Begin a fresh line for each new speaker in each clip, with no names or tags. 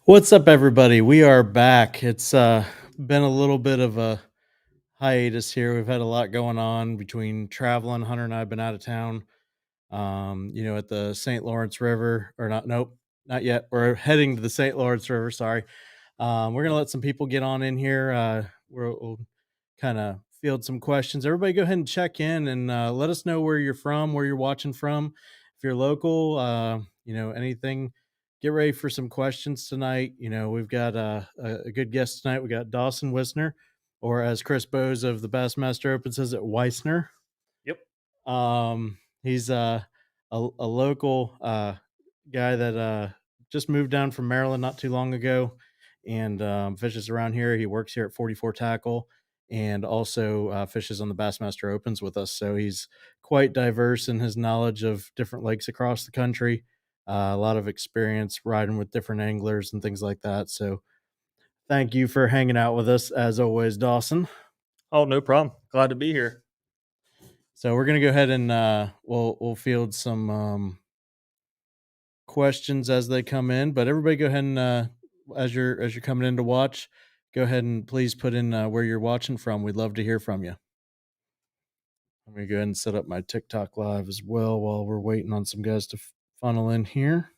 What's up, everybody? We are back. It's been a little bit of a hiatus here. We've had a lot going on between traveling. Hunter and I have been out of town. At the St. Lawrence River, or not. Nope, not yet. We're heading to the St. Lawrence River. Sorry. We're gonna let some people get on in here. We'll kind of field some questions. Everybody, go ahead and check in and let us know where you're from, where you're watching from. If you're local, anything. Get ready for some questions tonight. We've got a good guest tonight. We got Dawson Wisner, or as Chris Bowes of the Bassmaster Open says it, Wisner.
Yep.
He's a local guy that just moved down from Maryland not too long ago, and fishes around here. He works here at 44 Tackle, and also fishes on the Bassmaster Opens with us. So he's quite diverse in his knowledge of different lakes across the country. A lot of experience riding with different anglers and things like that. So thank you for hanging out with us as always, Dawson.
Oh, no problem. Glad to be here.
So we're gonna go ahead and we'll field some questions as they come in. But everybody, go ahead and as you're coming in to watch, go ahead and please put in where you're watching from. We'd love to hear from you. I'm gonna go ahead and set up my TikTok live as well while we're waiting on some guys to funnel in here.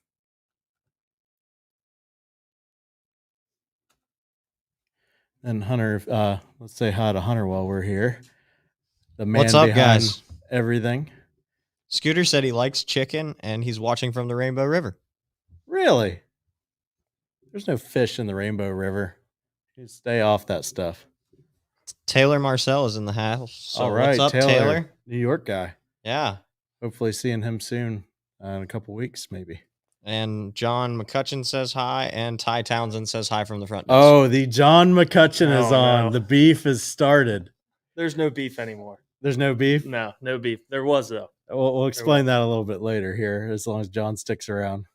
And Hunter, let's say hi to Hunter while we're here. The man
What's up,
behind
guys?
everything.
Scooter said he likes chicken and he's watching from the Rainbow River.
Really? There's no fish in the Rainbow River. You stay off that stuff.
Taylor Marcel is in the house. So
All right,
what's up, Taylor?
New York guy.
Yeah.
Hopefully seeing him soon in a couple weeks, maybe.
And John McCutcheon says hi, and Ty Townsend says hi from the front desk.
Oh, the John McCutcheon is on.
no.
The beef is started.
There's no beef anymore.
There's no beef?
No beef. There was, though.
We'll explain that a little bit later here, as long as John sticks around.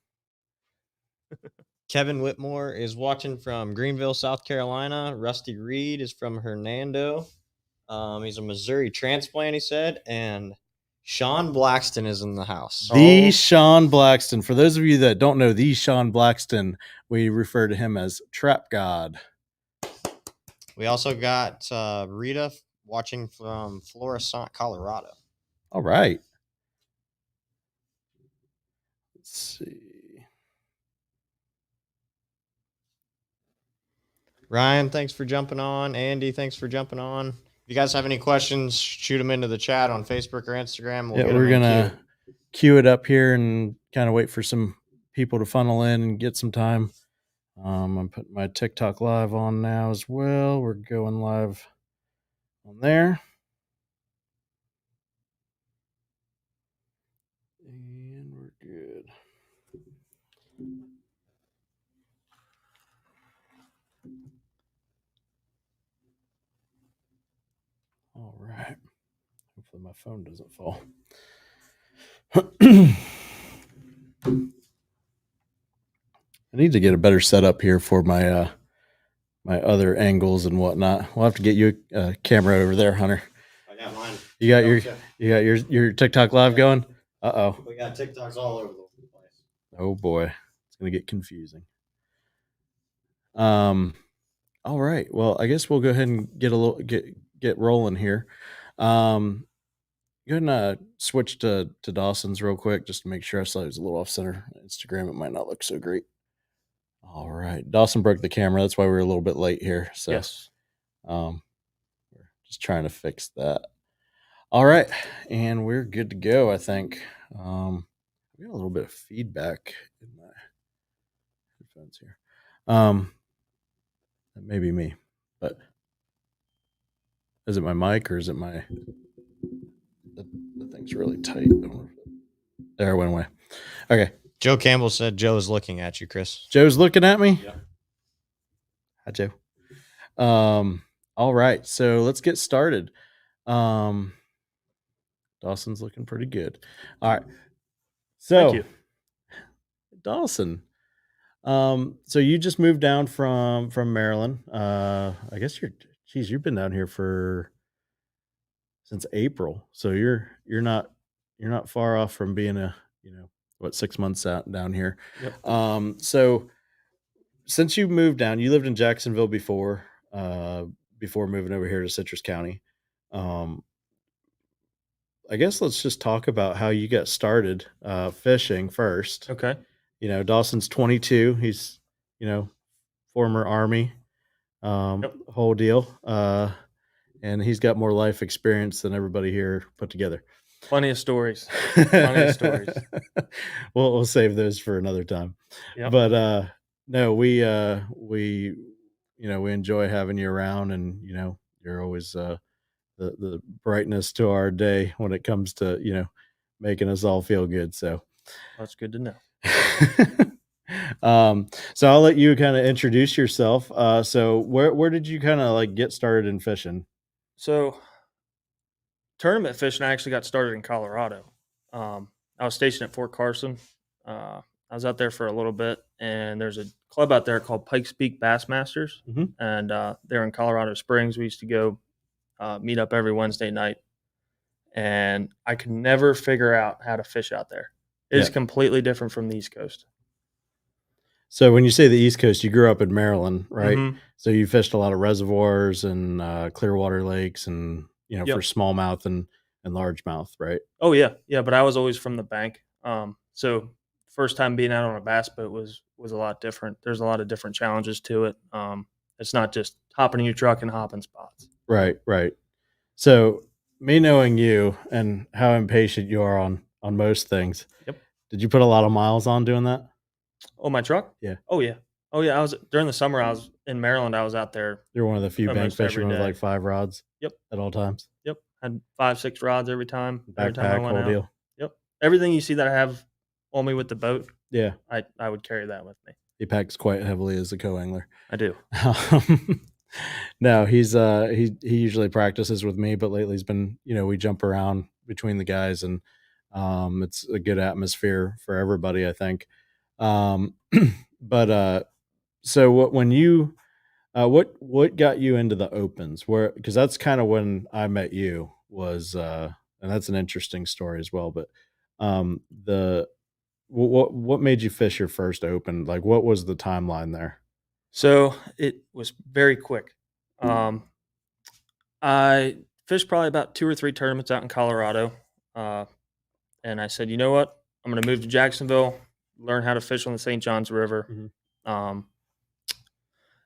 Kevin Whitmore is watching from Greenville, South Carolina. Rusty Reed is from Hernando. He's a Missouri transplant, he said. And Sean Blackston is in the house.
The Sean Blackston. For those of you that don't know the Sean Blackston, we refer to him as Trap God.
We also got Rita watching from Florissant, Colorado.
All right. Let's see.
Ryan, thanks for jumping on. Andy, thanks for jumping on. If you guys have any questions, shoot them into the chat on Facebook or Instagram.
We're going to queue it up here and kind of wait for some people to funnel in and get some time. I'm putting my TikTok live on now as well. We're going live on there. And we're good. All right. Hopefully my phone doesn't fall. I need to get a better setup here for my my other angles and whatnot. We'll have to get you a camera over there, Hunter.
I got mine.
You got your TikTok live going? Uh-oh.
We got TikToks all over the place.
Oh boy. It's gonna get confusing. All right. Well, I guess we'll go ahead and get rolling here. Go ahead and switch to Dawson's real quick just to make sure. I saw he was a little off center. Instagram, it might not look so great. All right. Dawson broke the camera. That's why we were a little bit late here. So
Yes.
we're just trying to fix that. All right. And we're good to go, I think. We got a little bit of feedback in my headphones here. That may be me, but is it my mic or is it my the thing's really tight? There, it went away. Okay.
Joe Campbell said Joe is looking at you, Chris.
Joe's looking at me?
Yeah.
Hi, Joe. All right. So let's get started. Dawson's looking pretty good. All right. So,
Thank you.
Dawson. So you just moved down from Maryland. I guess you've been down here since April. So you're not far off from being 6 months out down here.
Yep.
So since you moved down, you lived in Jacksonville before moving over here to Citrus County. Um, I guess let's just talk about how you got started fishing first.
Okay.
Dawson's 22. He's, you know, former Army,
Yep.
whole deal. And he's got more life experience than everybody here put together.
Plenty of stories. Plenty of stories.
We'll save those for another time.
Yep.
But no, we enjoy having you around, and you're always the brightness to our day when it comes to making us all feel good. So
That's good to know.
so I'll let you kind of introduce yourself. So where did you kind of like get started in fishing?
So, tournament fishing, I actually got started in Colorado. I was stationed at Fort Carson. I was out there for a little bit, and there's a club out there called Pikes Peak Bassmasters,
Mhm.
and they're in Colorado Springs. We used to go meet up every Wednesday night, and I could never figure out how to fish out there. It is
Yeah.
completely different from the East Coast.
So when you say the East Coast, you grew up in Maryland, right?
Mhm.
So you fished a lot of reservoirs and clear water lakes, and for
Yep.
smallmouth and largemouth, right?
Oh yeah, yeah. But I was always from the bank. So first time being out on a bass boat was a lot different. There's a lot of different challenges to it. It's not just hopping in your truck and hopping spots.
Right, right. So me knowing you and how impatient you are on most things,
Yep.
did you put a lot of miles on doing that?
Oh, my truck?
Yeah.
Oh yeah. Oh yeah. I was during the summer. I was in Maryland. I was out there
You're one of the few bank
almost every
fishermen with
day.
like 5 rods
Yep.
at all times.
Yep. Had 5, 6 rods every time. Every time I
Backpack,
went
whole
out.
deal.
Yep. Everything you see that I have on me with the boat,
Yeah.
I would carry that with me.
He packs quite heavily as a co-angler.
I do.
No, he usually practices with me, but lately he's been, we jump around between the guys, and it's a good atmosphere for everybody, I think. Um, but so what got you into the opens? Where because that's kind of when I met you was and that's an interesting story as well. But the what made you fish your first open? Like, what was the timeline there?
So it was very quick. Um, I fished probably about 2 or 3 tournaments out in Colorado, uh, and I said, "You know what? I'm gonna move to Jacksonville, learn how to fish on the St. Johns River."
Mhm.
Um,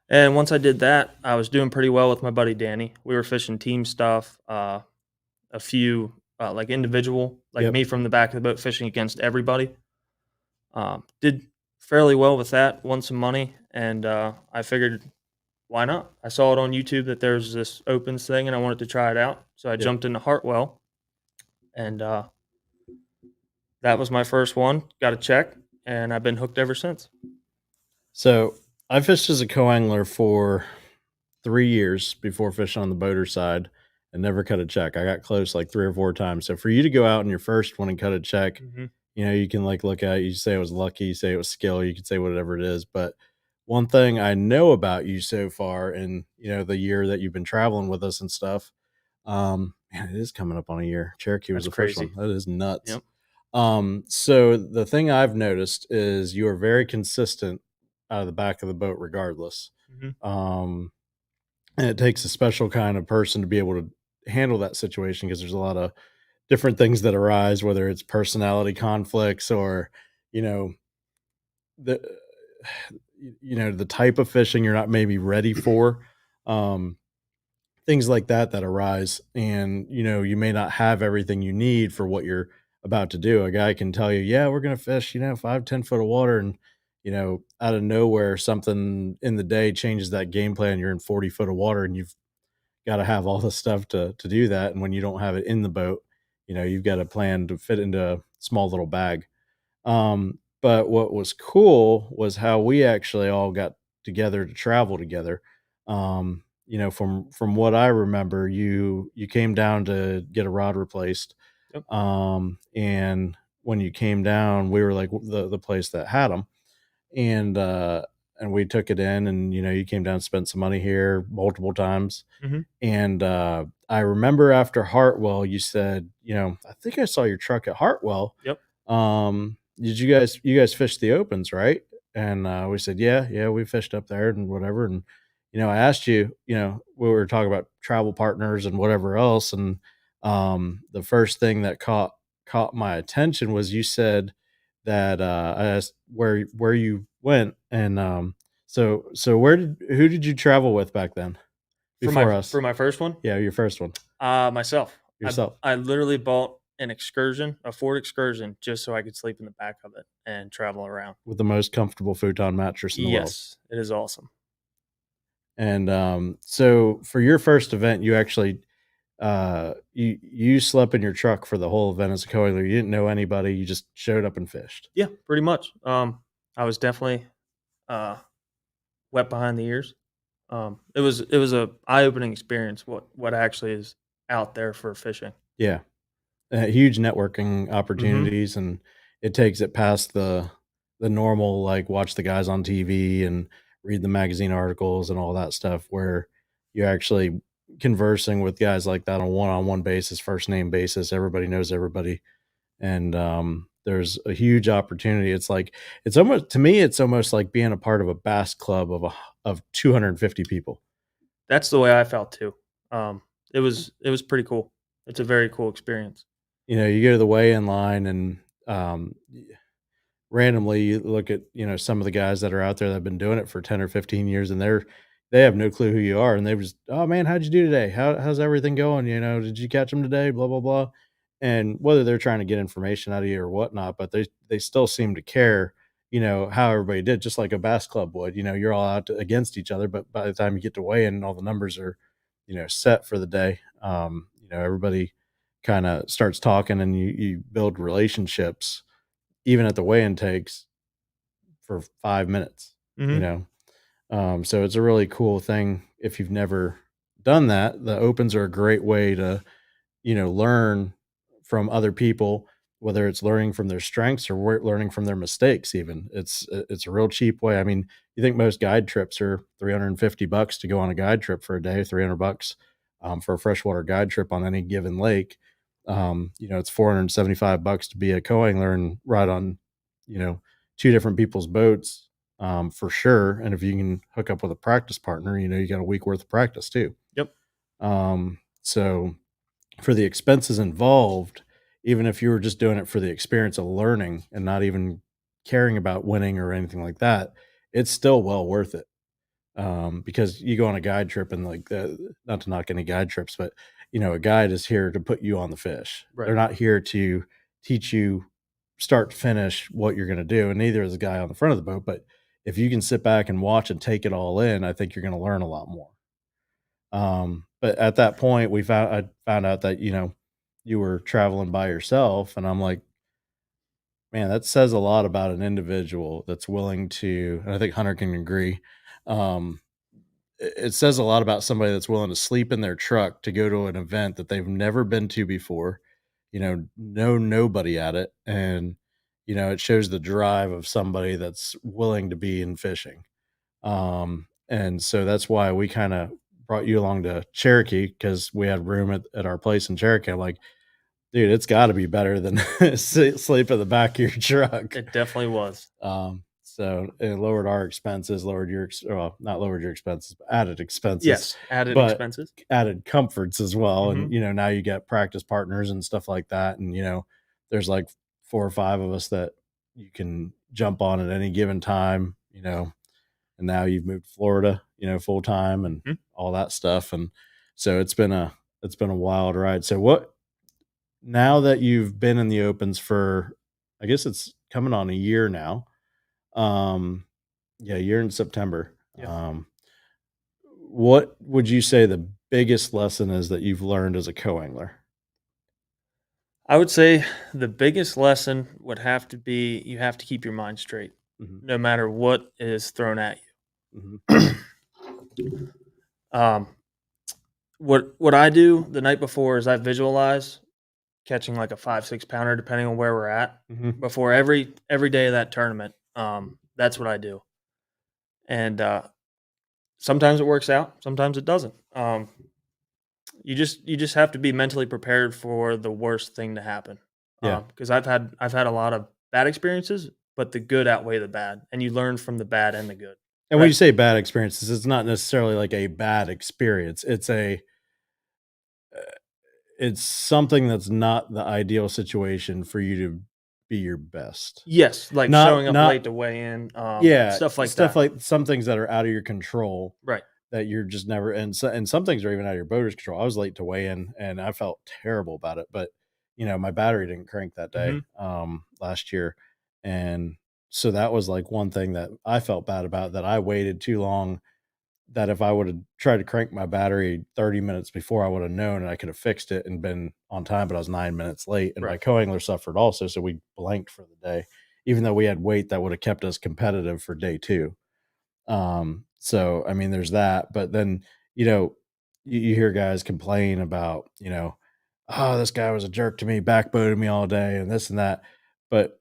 and once I did that, I was doing pretty well with my buddy Danny. We were fishing team stuff, a few like individual, like
Yep.
me from the back of the boat fishing against everybody. Did fairly well with that, won some money, and I figured why not? I saw it on YouTube that there's this opens thing, and I wanted to try it out. So I
Yep.
jumped into Hartwell, and that was my first one. Got a check, and I've been hooked ever since.
So I fished as a co-angler for 3 years before fishing on the boater side and never cut a check. I got close like 3 or 4 times. So for you to go out in your first one and cut a check,
Mm-hmm.
you can like look at it, you say it was lucky, you say it was skill, you could say whatever it is. But one thing I know about you so far in, the year that you've been traveling with us and stuff, man, it is coming up on a year. Cherokee was
That's
the first
crazy.
one. That is nuts.
Yep.
So the thing I've noticed is you are very consistent out of the back of the boat regardless.
Mm-hmm.
And it takes a special kind of person to be able to handle that situation because there's a lot of different things that arise, whether it's personality conflicts or, you know, the the type of fishing you're not maybe ready for. Um, Things like that arise, and you may not have everything you need for what you're about to do. A guy can tell you, yeah, we're going to fish 5-10 foot of water, and out of nowhere something in the day changes that game plan. You're in 40 foot of water, and you've got to have all the stuff to do that. And when you don't have it in the boat, you've got a plan to fit into a small little bag. But what was cool was how we actually all got together to travel together. From what I remember, you came down to get a rod replaced.
Yep.
And when you came down, we were like the place that had them, and we took it in, and you came down, and spent some money here multiple times.
Mm-hmm.
And I remember after Hartwell, you said, I think I saw your truck at Hartwell.
Yep.
Did you guys fish the opens, right? And we said, yeah, we fished up there and whatever. And I asked you, we were talking about travel partners and whatever else, and the first thing that caught my attention was you said that I asked where you went, and so who did you travel with back then before us?
For my first one,
Yeah, your first one,
myself.
yourself,
I literally bought an excursion, a Ford Excursion, just so I could sleep in the back of it and travel around.
with the most comfortable futon mattress in the world.
Yes, it is awesome.
And so for your first event, you actually you slept in your truck for the whole event as a co-angler. You didn't know anybody. You just showed up and fished.
Yeah, pretty much. I was definitely uh, wet behind the ears. It was a eye opening experience. What actually is out there for fishing?
Yeah, huge networking
Hmm.
opportunities, and it takes it past the normal like watch the guys on TV and read the magazine articles and all that stuff, where you're actually conversing with guys like that on one-on-one basis, first name basis. Everybody knows everybody, and there's a huge opportunity. It's like it's almost to me, it's almost like being a part of a bass club of 250 people.
That's the way I felt too. It was pretty cool. It's a very cool experience.
You go to the weigh-in line, and randomly you look at some of the guys that are out there that have been doing it for 10 or 15 years, and they have no clue who you are, and they just, oh man, how'd you do today, how's everything going, did you catch them today, blah blah blah. And whether they're trying to get information out of you or whatnot, but they still seem to care, how everybody did, just like a bass club would. You're all out against each other, but by the time you get to weigh in, all the numbers are set for the day. Everybody kind of starts talking, and you build relationships even at the weigh-in takes for 5 minutes, you
Hmm.
know? So it's a really cool thing if you've never done that. The opens are a great way to, learn from other people, whether it's learning from their strengths or learning from their mistakes even. It's a real cheap way. I mean, you think most guide trips are $350 to go on a guide trip for a day, $300 for a freshwater guide trip on any given lake. It's $475 to be a co-angler and ride on, you know, two different people's boats, for sure. And if you can hook up with a practice partner, you got a week worth of practice too.
Yep.
So for the expenses involved, even if you were just doing it for the experience of learning and not even caring about winning or anything like that, it's still well worth it. Because you go on a guide trip, and like not to knock any guide trips, but a guide is here to put you on the fish.
Right.
They're not here to teach you start to finish what you're going to do, and neither is the guy on the front of the boat. But if you can sit back and watch and take it all in, I think you're going to learn a lot more. But at that point, I found out that you were traveling by yourself, and I'm like, man, that says a lot about an individual that's willing to. And I think Hunter can agree. Um, it says a lot about somebody that's willing to sleep in their truck to go to an event that they've never been to before, know nobody at it. And, it shows the drive of somebody that's willing to be in fishing. And so that's why we kind of brought you along to Cherokee, because we had room at our place in Cherokee. I'm like, dude, it's got to be better than sleep in the back of your truck.
It definitely was.
So it lowered our expenses, lowered your, well, not lowered your expenses, but added expenses,
Yes, added
but
expenses.
added comforts as well. And,
Hmm.
now you get practice partners and stuff like that. And, there's like 4 or 5 of us that you can jump on at any given time, and now you've moved to Florida, full time and
Hmm.
all that stuff. And so it's been a wild ride. So now that you've been in the opens for, I guess it's coming on a year now. Um, yeah, a year in September.
Yeah.
What would you say the biggest lesson is that you've learned as a co-angler?
I would say the biggest lesson would have to be you have to keep your mind straight,
Mhm,
no matter what is thrown at
mhm,
you. um, what I do the night before is I visualize catching like a 5, 6 pounder, depending on where we're at,
mhm.
before every day of that tournament. That's what I do, and sometimes it works out, sometimes it doesn't. You just have to be mentally prepared for the worst thing to happen.
Yeah.
Because I've had a lot of bad experiences but the good outweigh the bad, and you learn from the bad and the good.
And when
Right.
you say bad experiences, it's not necessarily like a bad experience. It's something that's not the ideal situation for you to be your best.
Yes, like
Not
showing up
not
late to weigh in,
Yeah,
stuff like
stuff
that.
like some things that are out of your control
Right.
that you're just never, and some things are even out of your boater's control. I was late to weigh in and I felt terrible about it, but my battery didn't crank that day
Mhm.
last year. And so that was like one thing that I felt bad about, that I waited too long, that if I would have tried to crank my battery 30 minutes before, I would have known and I could have fixed it and been on time, but I was 9 minutes late. And my
Right.
co-angler suffered also. So we blanked for the day, even though we had weight that would have kept us competitive for day two. So I mean, there's that, but then, you know, you hear guys complain about, oh, this guy was a jerk to me, backboated me all day and this and that. But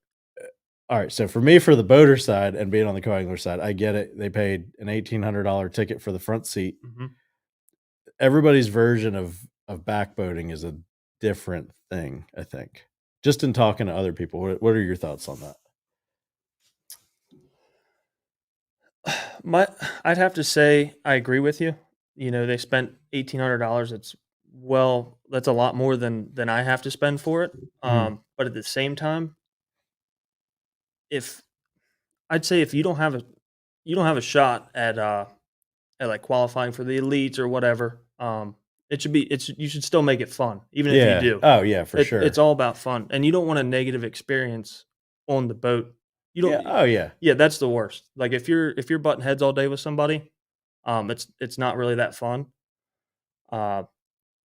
all right, so for me, for the boater side and being on the co-angler side, I get it. They paid an $1,800 ticket for the front seat.
Mhm.
Everybody's version of backboating is a different thing, I think. Just in talking to other people, what are your thoughts on that?
My I'd have to say I agree with you. They spent $1,800. That's a lot more than I have to spend for it.
Mhm.
But at the same time, if I'd say if you don't have a shot at like qualifying for the elites or whatever, you should still make it fun, even if you
Yeah.
do.
Oh, yeah, for
It's
sure.
all about fun, and you don't want a negative experience on the boat. You
Yeah.
don't.
Oh, yeah.
Yeah, that's the worst. Like if you're butting heads all day with somebody, it's not really that fun. Uh,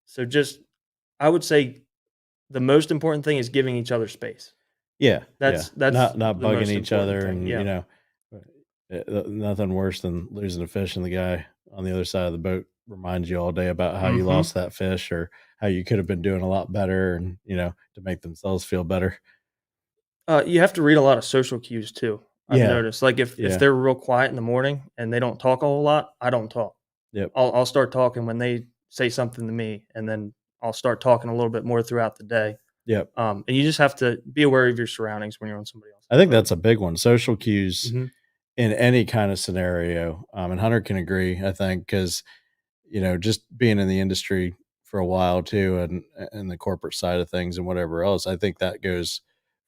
so just I would say the most important thing is giving each other space.
Yeah, yeah.
That's
Not
the
bugging
most
each
important
other,
thing.
and,
Yeah.
nothing worse than losing a fish and the guy on the other side of the boat reminds you all day about how you
Hmm.
lost that fish or how you could have been doing a lot better, and, to make themselves feel better.
You have to read a lot of social cues too. I've
Yeah,
noticed. Like if
yeah,
they're real quiet in the morning and they don't talk a whole lot, I don't talk.
yep,
I'll start talking when they say something to me, and then I'll start talking a little bit more throughout the day.
yep.
And you just have to be aware of your surroundings when you're on somebody
I
else's
think
boat.
that's a big one, social cues
Mhm.
in any kind of scenario, and Hunter can agree, I think, because just being in the industry for a while too, and the corporate side of things and whatever else, I think that goes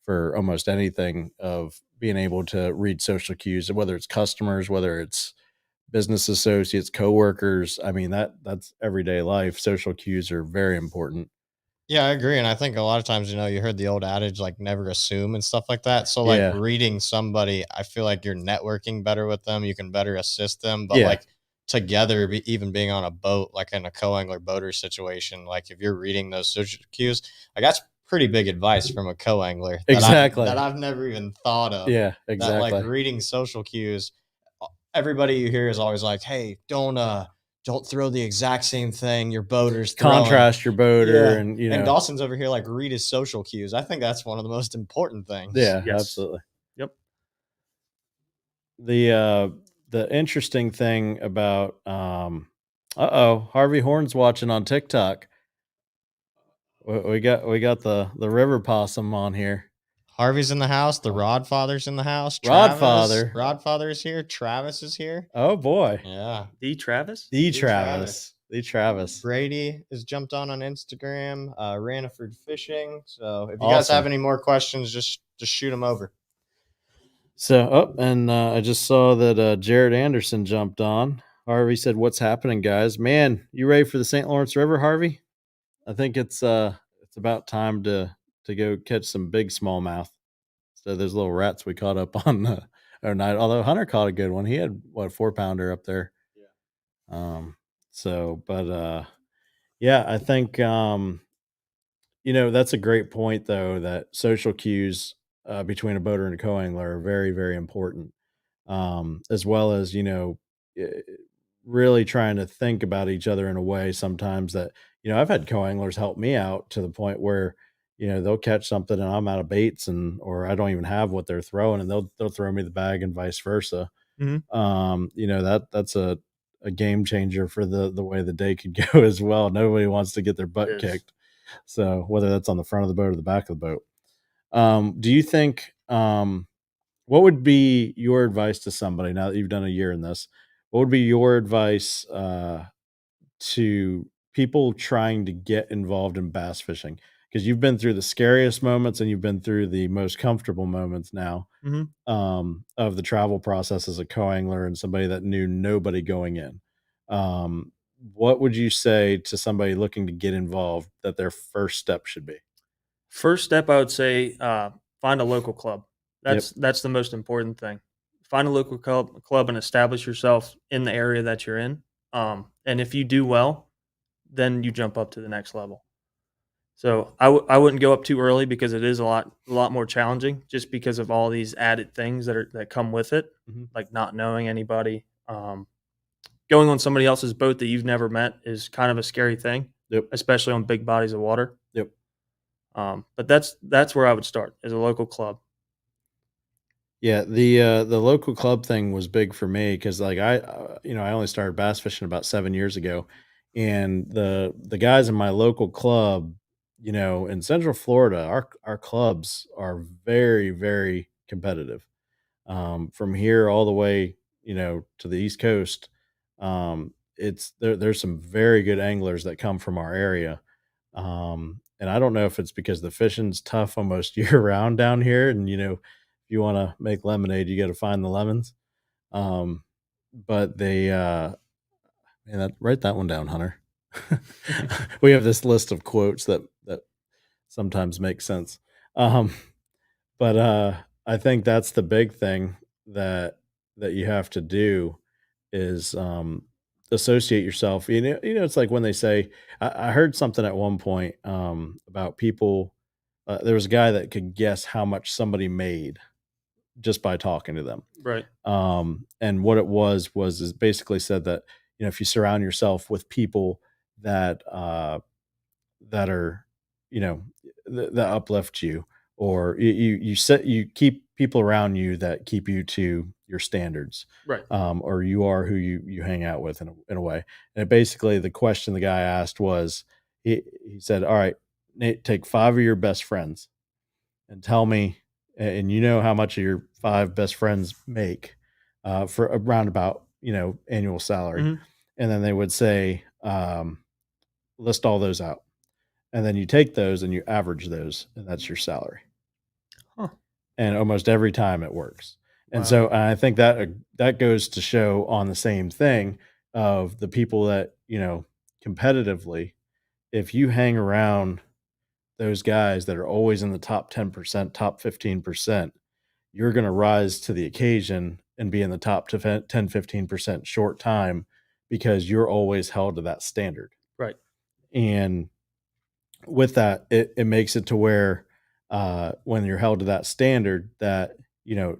for almost anything, of being able to read social cues, whether it's customers, whether it's business associates, coworkers. I mean, that's everyday life. Social cues are very important.
Yeah, I agree. And I think a lot of times, you heard the old adage, like never assume and stuff like that. So, like
Yeah.
reading somebody, I feel like you're networking better with them. You can better assist them. But,
Yeah.
like, together, even being on a boat, like in a co angler boater situation, like if you're reading those social cues, like that's pretty big advice from a co angler that
Exactly.
I've never even thought of.
Yeah,
That, like,
exactly.
reading social cues, everybody you hear is always like, hey, don't throw the exact same thing your boater's throwing.
Contrast your boater
Yeah,
and,
and Dawson's over here like read his social cues. I think that's one of the most important things.
yeah,
Yes.
absolutely.
Yep.
The interesting thing about Harvey Horn's watching on TikTok. We got the river possum on here.
Harvey's in the house. The Rodfather's in the house.
Rodfather.
Rodfather is here. Travis is here.
Oh boy.
Yeah,
D. Travis.
The
D. Travis.
Travis. The Travis.
Brady has jumped on Instagram. Raniford Fishing. So if you guys have
Awesome.
any more questions, just shoot them over.
So, and I just saw that Jared Anderson jumped on. Harvey said, "What's happening, guys? Man, you ready for the St. Lawrence River, Harvey? I think it's about time to go catch some big smallmouth. So those little rats we caught up on the other night. Although Hunter caught a good one. He had what, a 4 pounder up there. Um. So, but yeah, I think that's a great point, though, that social cues between a boater and a co-angler are very, very important, as well as, eh, really trying to think about each other in a way sometimes that, I've had co-anglers help me out to the point where, they'll catch something and I'm out of baits, or I don't even have what they're throwing, and they'll throw me the bag and vice versa.
Hmm.
That's a game changer for the way the day could go as well. Nobody wants to get their
It
butt
is.
kicked. So whether that's on the front of the boat or the back of the boat. Do you think what would be your advice to somebody now that you've done a year in this? What would be your advice to people trying to get involved in bass fishing? Because you've been through the scariest moments and you've been through the most comfortable moments now
Mhm.
of the travel process as a co-angler and somebody that knew nobody going in. Um, what would you say to somebody looking to get involved that their first step should be?
First step, I would say, find a local club.
Yep.
That's the most important thing. Find a local club and establish yourself in the area that you're in. And if you do well, then you jump up to the next level. So I wouldn't go up too early because it is a lot more challenging just because of all these added things that come with it,
Mhm.
like not knowing anybody. Going on somebody else's boat that you've never met is kind of a scary thing,
Yep.
especially on big bodies of water.
Yep.
But that's where I would start, is a local club.
Yeah, the local club thing was big for me because like I only started bass fishing about 7 years ago, and the guys in my local club, in Central Florida, our clubs are very very competitive. From here all the way, to the East Coast, it's there's some very good anglers that come from our area. And I don't know if it's because the fishing's tough almost year round down here, and if you want to make lemonade, you got to find the lemons. Um, but they, man, write that one down, Hunter. We have this list of quotes that sometimes make sense. Um, but I think that's the big thing that you have to do is associate yourself. It's like when they say, I heard something at one point about people. There was a guy that could guess how much somebody made just by talking to them.
Right.
And what it was is basically said that if you surround yourself with people that that are, you know, that uplift you, or you keep people around you that keep you to your standards,
Right.
or you are who you hang out with in a way. And basically, the question the guy asked was, he said, "All right, Nate, take 5 of your best friends and tell me, and you know how much of your 5 best friends make for a roundabout, annual salary."
Mhm.
And then they would say, list all those out, and then you take those and you average those, and that's your salary.
Huh.
And almost every time it works. And
Wow.
so I think that goes to show on the same thing of the people that, competitively, if you hang around those guys that are always in the top 10%, top 15%, you're going to rise to the occasion and be in the top to 10, 15% short time because you're always held to that standard.
Right.
And with that, it makes it to where when you're held to that standard, that you know,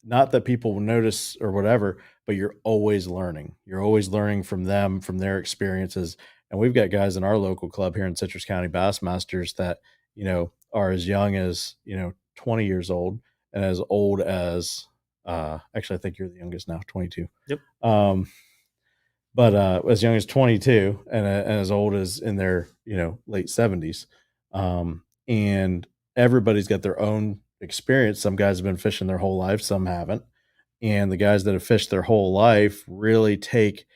not that people will notice or whatever, but you're always learning. You're always learning from them, from their experiences. And we've got guys in our local club here in Citrus County, Bassmasters, that are as young as 20 years old and as old as actually I think you're the youngest now, 22.
Yep.
But as young as 22 and as old as in their late 70s, and everybody's got their own experience. Some guys have been fishing their whole life, some haven't, and the guys that have fished their whole life really take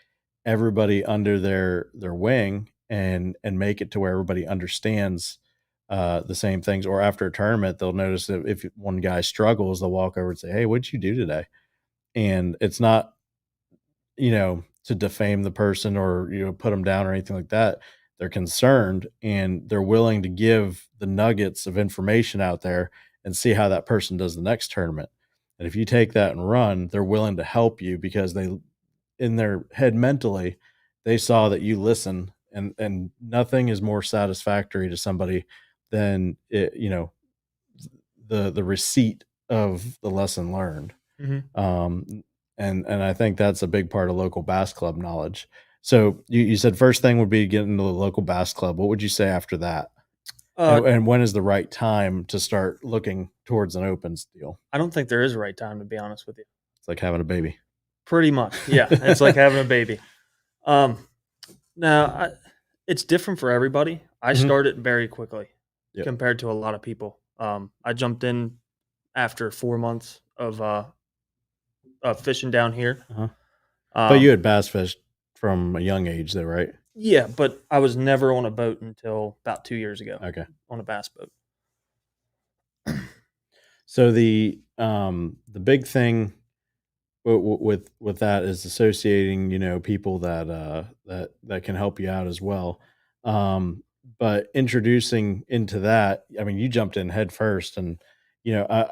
everybody under their wing and make it to where everybody understands the same things. Or after a tournament, they'll notice that if one guy struggles, they'll walk over and say, "Hey, what'd you do today?" And it's not to defame the person or, put them down or anything like that. They're concerned and they're willing to give the nuggets of information out there and see how that person does the next tournament. And if you take that and run, they're willing to help you because in their head mentally, they saw that you listen, and nothing is more satisfactory to somebody than the receipt of the lesson learned.
Mhm.
Um, and I think that's a big part of local bass club knowledge. So you said first thing would be getting into the local bass club. What would you say after that?
Uh,
And when is the right time to start looking towards an opens deal?
I don't think there is a right time, to be honest with you.
It's like having a baby.
Pretty much, yeah. It's like having a baby. Um, now, it's different for everybody. I
Mhm.
started very quickly
Yep.
compared to a lot of people. I jumped in after 4 months. of fishing down here.
Uh-huh. But
Um,
you had bass fished from a young age, though, right?
yeah, but I was never on a boat until about 2 years ago
Okay.
on a bass boat.
So the big thing with that is associating, people that can help you out as well. But introducing into that, I mean, you jumped in head first, and you know,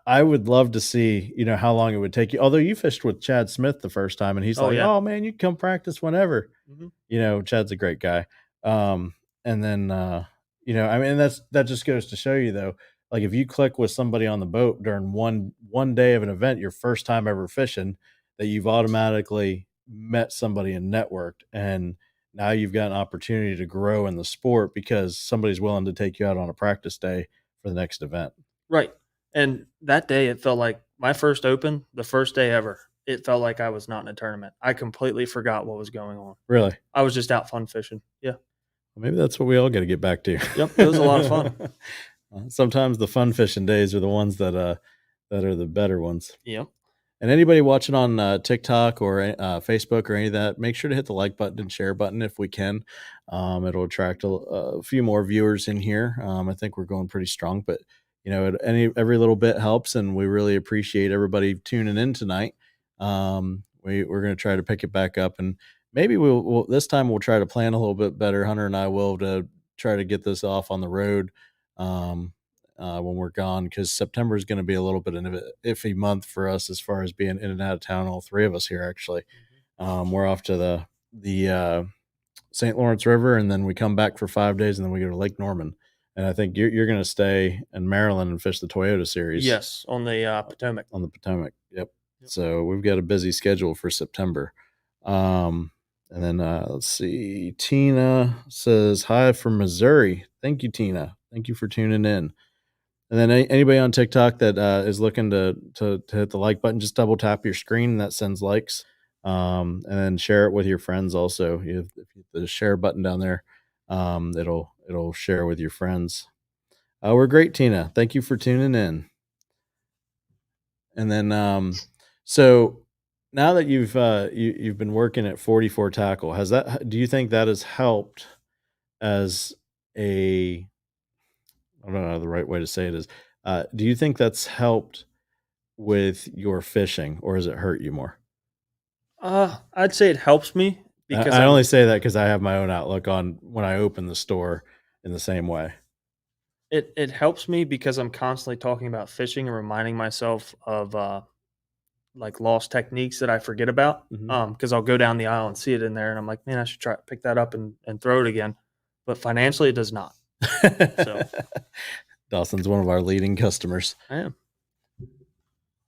I would love to see, how long it would take you. Although you fished with Chad Smith the first time, and he's
Oh,
like,
yeah.
"Oh man, you can come practice whenever."
Mhm.
Chad's a great guy. And then I mean, that just goes to show you though, like if you click with somebody on the boat during one day of an event, your first time ever fishing, that you've automatically met somebody and networked, and now you've got an opportunity to grow in the sport because somebody's willing to take you out on a practice day for the next event.
Right. And that day, it felt like my first open, the first day ever. It felt like I was not in a tournament. I completely forgot what was going on.
Really?
I was just out fun fishing. Yeah.
Well, maybe that's what we all got to get back to.
Yep, it was a lot of fun.
Sometimes the fun fishing days are the ones that are the better ones.
Yep.
And anybody watching on TikTok or Facebook or any of that, make sure to hit the like button and share button if we can. It'll attract a few more viewers in here. I think we're going pretty strong, but every little bit helps, and we really appreciate everybody tuning in tonight. We're going to try to pick it back up, and maybe we'll this time we'll try to plan a little bit better. Hunter and I will, to try to get this off on the road. When we're gone, because September is going to be a little bit of an iffy month for us as far as being in and out of town. All three of us here, actually. We're off to the St. Lawrence River, and then we come back for 5 days, and then we go to Lake Norman. And I think you're going to stay in Maryland and fish the Toyota Series.
Yes, on the Potomac.
On the Potomac, yep. So we've got a busy schedule for September. And then let's see. Tina says hi from Missouri. Thank you, Tina. Thank you for tuning in. And then anybody on TikTok that is looking to hit the like button, just double tap your screen and that sends likes. And then share it with your friends also. If you hit the share button down there, it'll share with your friends. We're great, Tina. Thank you for tuning in. And then so now that you've been working at 44 tackle, do you think that has helped as a, I don't know the right way to say it is. Do you think that's helped with your fishing, or has it hurt you more?
I'd say it helps me because
I only say that because I have my own outlook on when I open the store in the same way.
it helps me because I'm constantly talking about fishing and reminding myself of like lost techniques that I forget about.
Mhm.
Because I'll go down the aisle and see it in there, and I'm like, man, I should try to pick that up and throw it again. But financially, it does not. So
Dawson's one of our leading customers.
I am.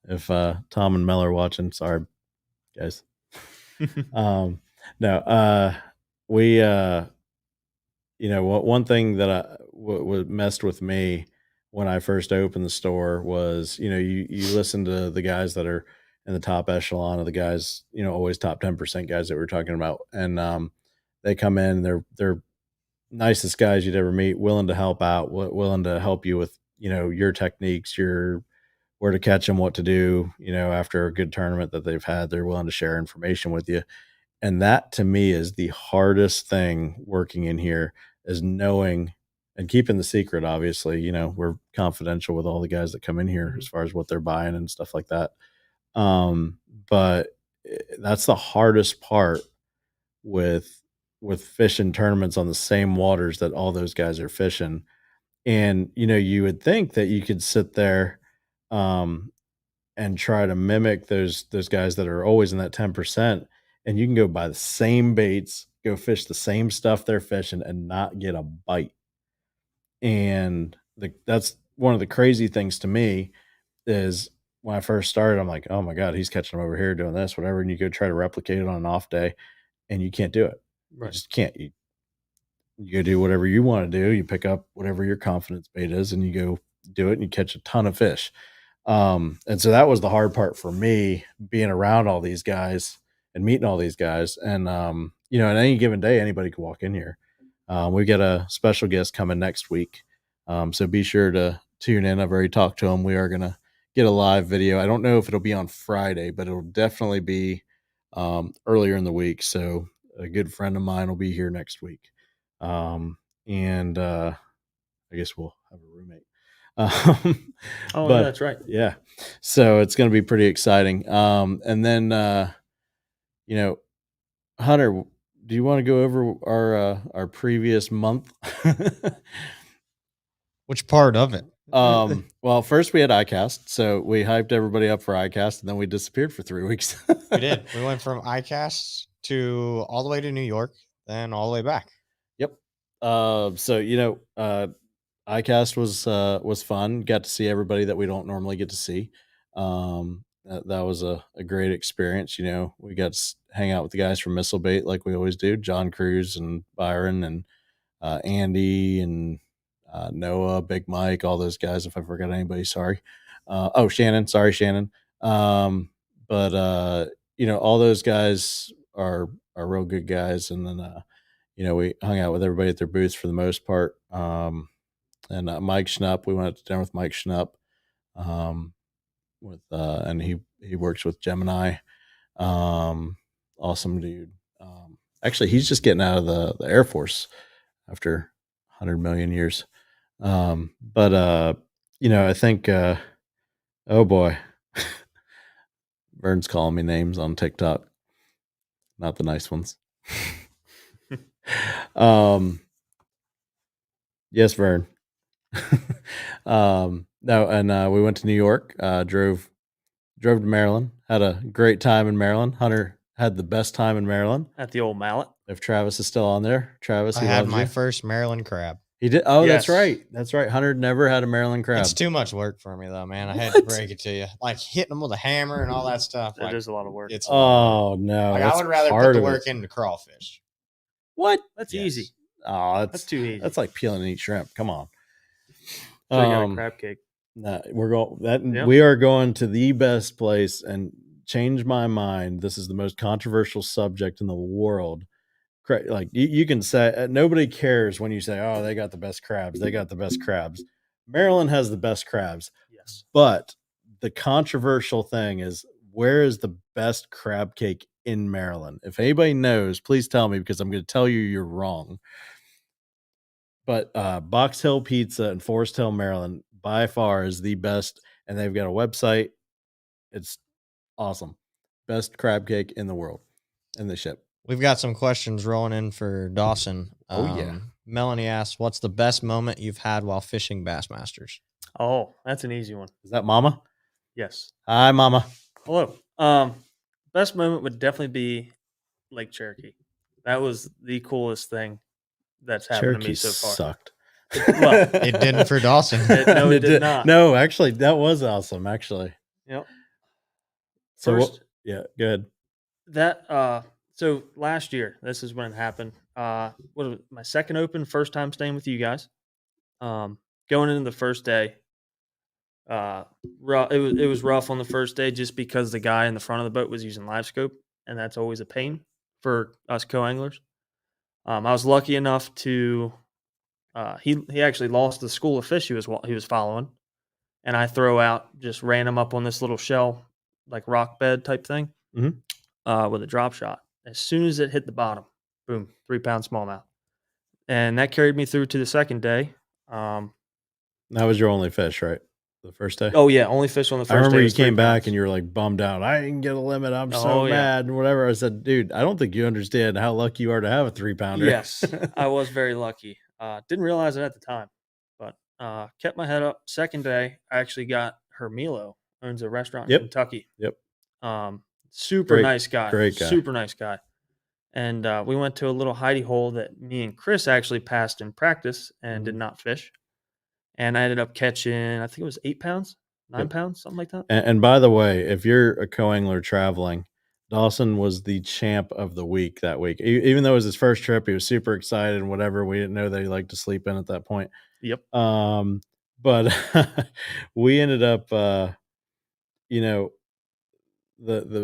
If Tom and Mel are watching, sorry, guys. No, we one thing that messed with me when I first opened the store was, you listen to the guys that are in the top echelon of the guys, always top 10% guys that we're talking about, and they come in, they're nicest guys you'd ever meet, willing to help out, willing to help you with your techniques, your where to catch them, what to do, after a good tournament that they've had. They're willing to share information with you. And that to me is the hardest thing working in here, is knowing and keeping the secret. Obviously, we're confidential with all the guys that come in here as far as what they're buying and stuff like that. But that's the hardest part with fishing tournaments on the same waters that all those guys are fishing. And you would think that you could sit there and try to mimic those guys that are always in that 10%, and you can go buy the same baits, go fish the same stuff they're fishing, and not get a bite. And that's one of the crazy things to me is when I first started, I'm like, oh my God, he's catching them over here doing this, whatever. And you go try to replicate it on an off day, and you can't do it. You
Right.
just can't. You go do whatever you want to do. You pick up whatever your confidence bait is, and you go do it, and you catch a ton of fish. And so that was the hard part for me, being around all these guys and meeting all these guys. And, on any given day, anybody could walk in here. We got a special guest coming next week. So be sure to tune in. I've already talked to him. We are going to get a live video. I don't know if it'll be on Friday, but it'll definitely be earlier in the week. So a good friend of mine will be here next week. And I guess we'll have a roommate.
Oh, yeah,
But
that's right.
yeah, so it's going to be pretty exciting. And then, you know, Hunter, do you want to go over our previous month?
Which part of it?
Well, first we had iCast, so we hyped everybody up for iCast, and then we disappeared for 3 weeks.
We did. We went from iCast to all the way to New York, then all the way back.
Yep. So iCast was fun. Got to see everybody that we don't normally get to see. That was a great experience. We got to hang out with the guys from Missile Bait like we always do. John Cruz and Byron and Andy and Noah, Big Mike, all those guys. If I forgot anybody, sorry. Shannon, sorry, Shannon. But all those guys are real good guys. And then we hung out with everybody at their booths for the most part. And Mike Schnupp, we went to dinner with Mike Schnupp. And he works with Gemini. Awesome dude. Actually, he's just getting out of the Air Force after 100 million years. I think, oh boy, Vern's calling me names on TikTok, not the nice ones. Yes, Vern. No, and we went to New York, drove to Maryland, had a great time in Maryland. Hunter had the best time in Maryland.
At the old mallet.
If Travis is still on there, Travis,
I
he
had
loves
my
you.
first Maryland crab.
He did. Oh,
Yes.
That's right. Hunter never had a Maryland crab.
It's too much work for me though, man. I had to
What?
break it to you. Like hitting them with a hammer and all that stuff.
It
Like,
is a lot of work.
it's a lot of work.
Oh no!
Like, I
that's
would rather
part
put the
of
work
it.
into crawfish.
What?
That's
Yes.
easy.
Oh,
That's too easy.
That's like peeling and eat shrimp. Come on.
So you got a crab cake.
Nah, we're going that
Yep.
we are going to the best place, and change my mind. This is the most controversial subject in the world. Like you can say nobody cares when you say, "Oh, they got the best crabs." They got the best crabs. Maryland has the best crabs,
Yes.
but the controversial thing is, where is the best crab cake in Maryland? If anybody knows, please tell me, because I'm going to tell you you're wrong. But Box Hill Pizza in Forest Hill, Maryland, by far is the best, and they've got a website. It's awesome. Best crab cake in the world, and they ship.
We've got some questions rolling in for Dawson.
Oh, yeah.
Melanie asks, "What's the best moment you've had while fishing Bassmasters?"
Oh, that's an easy one.
Is that Mama?
Yes.
Hi, Mama.
Hello. Best moment would definitely be Lake Cherokee. That was the coolest thing that's happened to
Cherokee
me so far.
sucked.
Well,
It didn't for Dawson.
No, it did not.
No, actually, that was awesome. Actually,
Yep.
so
First,
yeah, good.
that so last year, this is when it happened. What was it, my second open, first time staying with you guys. Going into the first day, it was rough on the first day just because the guy in the front of the boat was using live scope, and that's always a pain for us co-anglers. I was lucky enough to he actually lost the school of fish he was following, and I just ran him up on this little shell, like rock bed type thing,
Mhm.
with a drop shot. As soon as it hit the bottom, boom, 3-pound smallmouth, and that carried me through to the second day.
That was your only fish, right? The first day.
Oh yeah, only fish on the first
I remember
day
you
was 3
came back
pounds.
and you were like bummed out. I didn't get a limit. I'm so
Oh, yeah.
mad and whatever. I said, dude, I don't think you understand how lucky you are to have a 3-pounder.
Yes, I was very lucky. Didn't realize it at the time, but kept my head up. Second day, I actually got Hermilo, owns a restaurant
Yep.
in Kentucky.
Yep.
Super nice guy.
great guy.
Super nice guy. And we went to a little hidey hole that me and Chris actually passed in practice and did
Mhm.
not fish. And I ended up catching, I think it was 8 pounds, 9
Yep.
pounds, something like that.
And by the way, if you're a co-angler traveling, Dawson was the champ of the week that week. Even though it was his first trip, he was super excited and whatever. We didn't know that he liked to sleep in at that point.
Yep.
But we ended up, the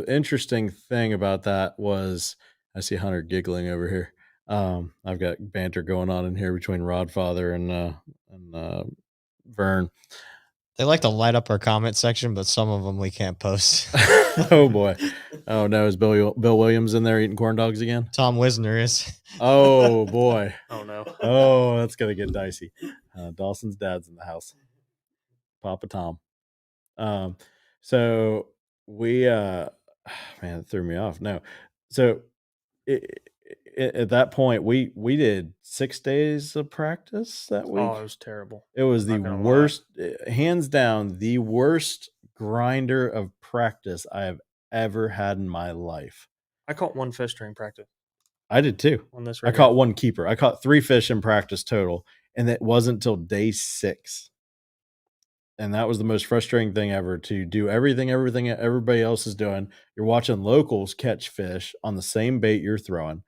interesting thing about that was, I see Hunter giggling over here. I've got banter going on in here between Rodfather and Vern.
They like to light up our comment section, but some of them we can't post.
Oh boy. Oh no, is Bill Williams in there eating corn dogs again?
Tom Wisner is.
Oh boy.
Oh no.
Oh, that's gonna get dicey. Dawson's dad's in the house. Papa Tom. Um, so we man, it threw me off. No. So at that point we did 6 days of practice that week.
Oh, it was terrible.
It was the
Not gonna lie.
worst, hands down, the worst grinder of practice I have ever had in my life.
I caught one fish during practice
I did too.
on this
I
right
caught one keeper. I caught 3 fish in practice total, and it wasn't till day 6. And that was the most frustrating thing ever, to do everything everybody else is doing. You're watching locals catch fish on the same bait you're throwing,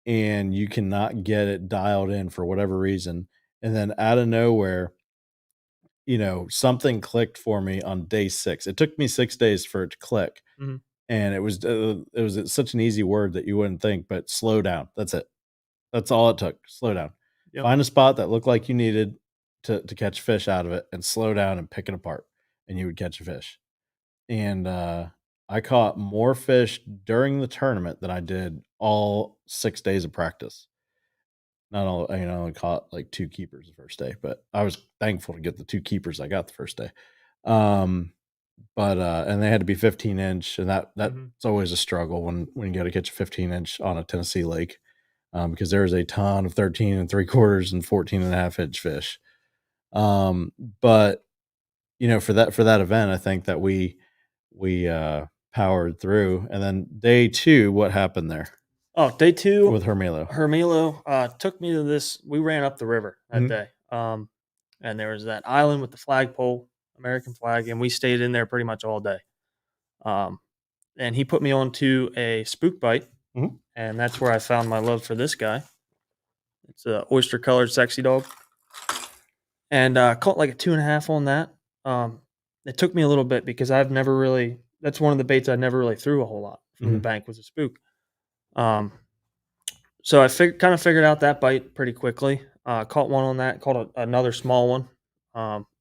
and you cannot get it dialed in for whatever reason. And then out of nowhere, something clicked for me on day 6. It took me 6 days for it to click.
Mhm.
And it was such an easy word that you wouldn't think, but slow down. That's it. That's all it took. Slow down.
Yep.
Find a spot that looked like you needed to catch fish out of it, and slow down and pick it apart, and you would catch a fish. And I caught more fish during the tournament than I did all 6 days of practice. Not all, I only caught like 2 keepers the first day, but I was thankful to get the 2 keepers I got the first day. But and they had to be 15-inch, and that's always a struggle when you got to catch a 15-inch on a Tennessee lake, because there's a ton of 13 3/4 and 14.5-inch fish. But for that event, I think that we powered through. And then day 2, what happened there
Oh, day 2
with Hermelo?
Hermelo took me to this. We ran up the river that
Mhm.
day, and there was that island with the flagpole, American flag, and we stayed in there pretty much all day. And he put me onto a spook bite,
Mhm.
and that's where I found my love for this guy. It's a oyster colored sexy dog, and caught like a 2.5 on that. It took me a little bit because I've never really. That's one of the baits I never really threw a whole lot from the
Mhm.
bank, was a spook. So I kind of figured out that bite pretty quickly. Caught one on that. Caught another small one.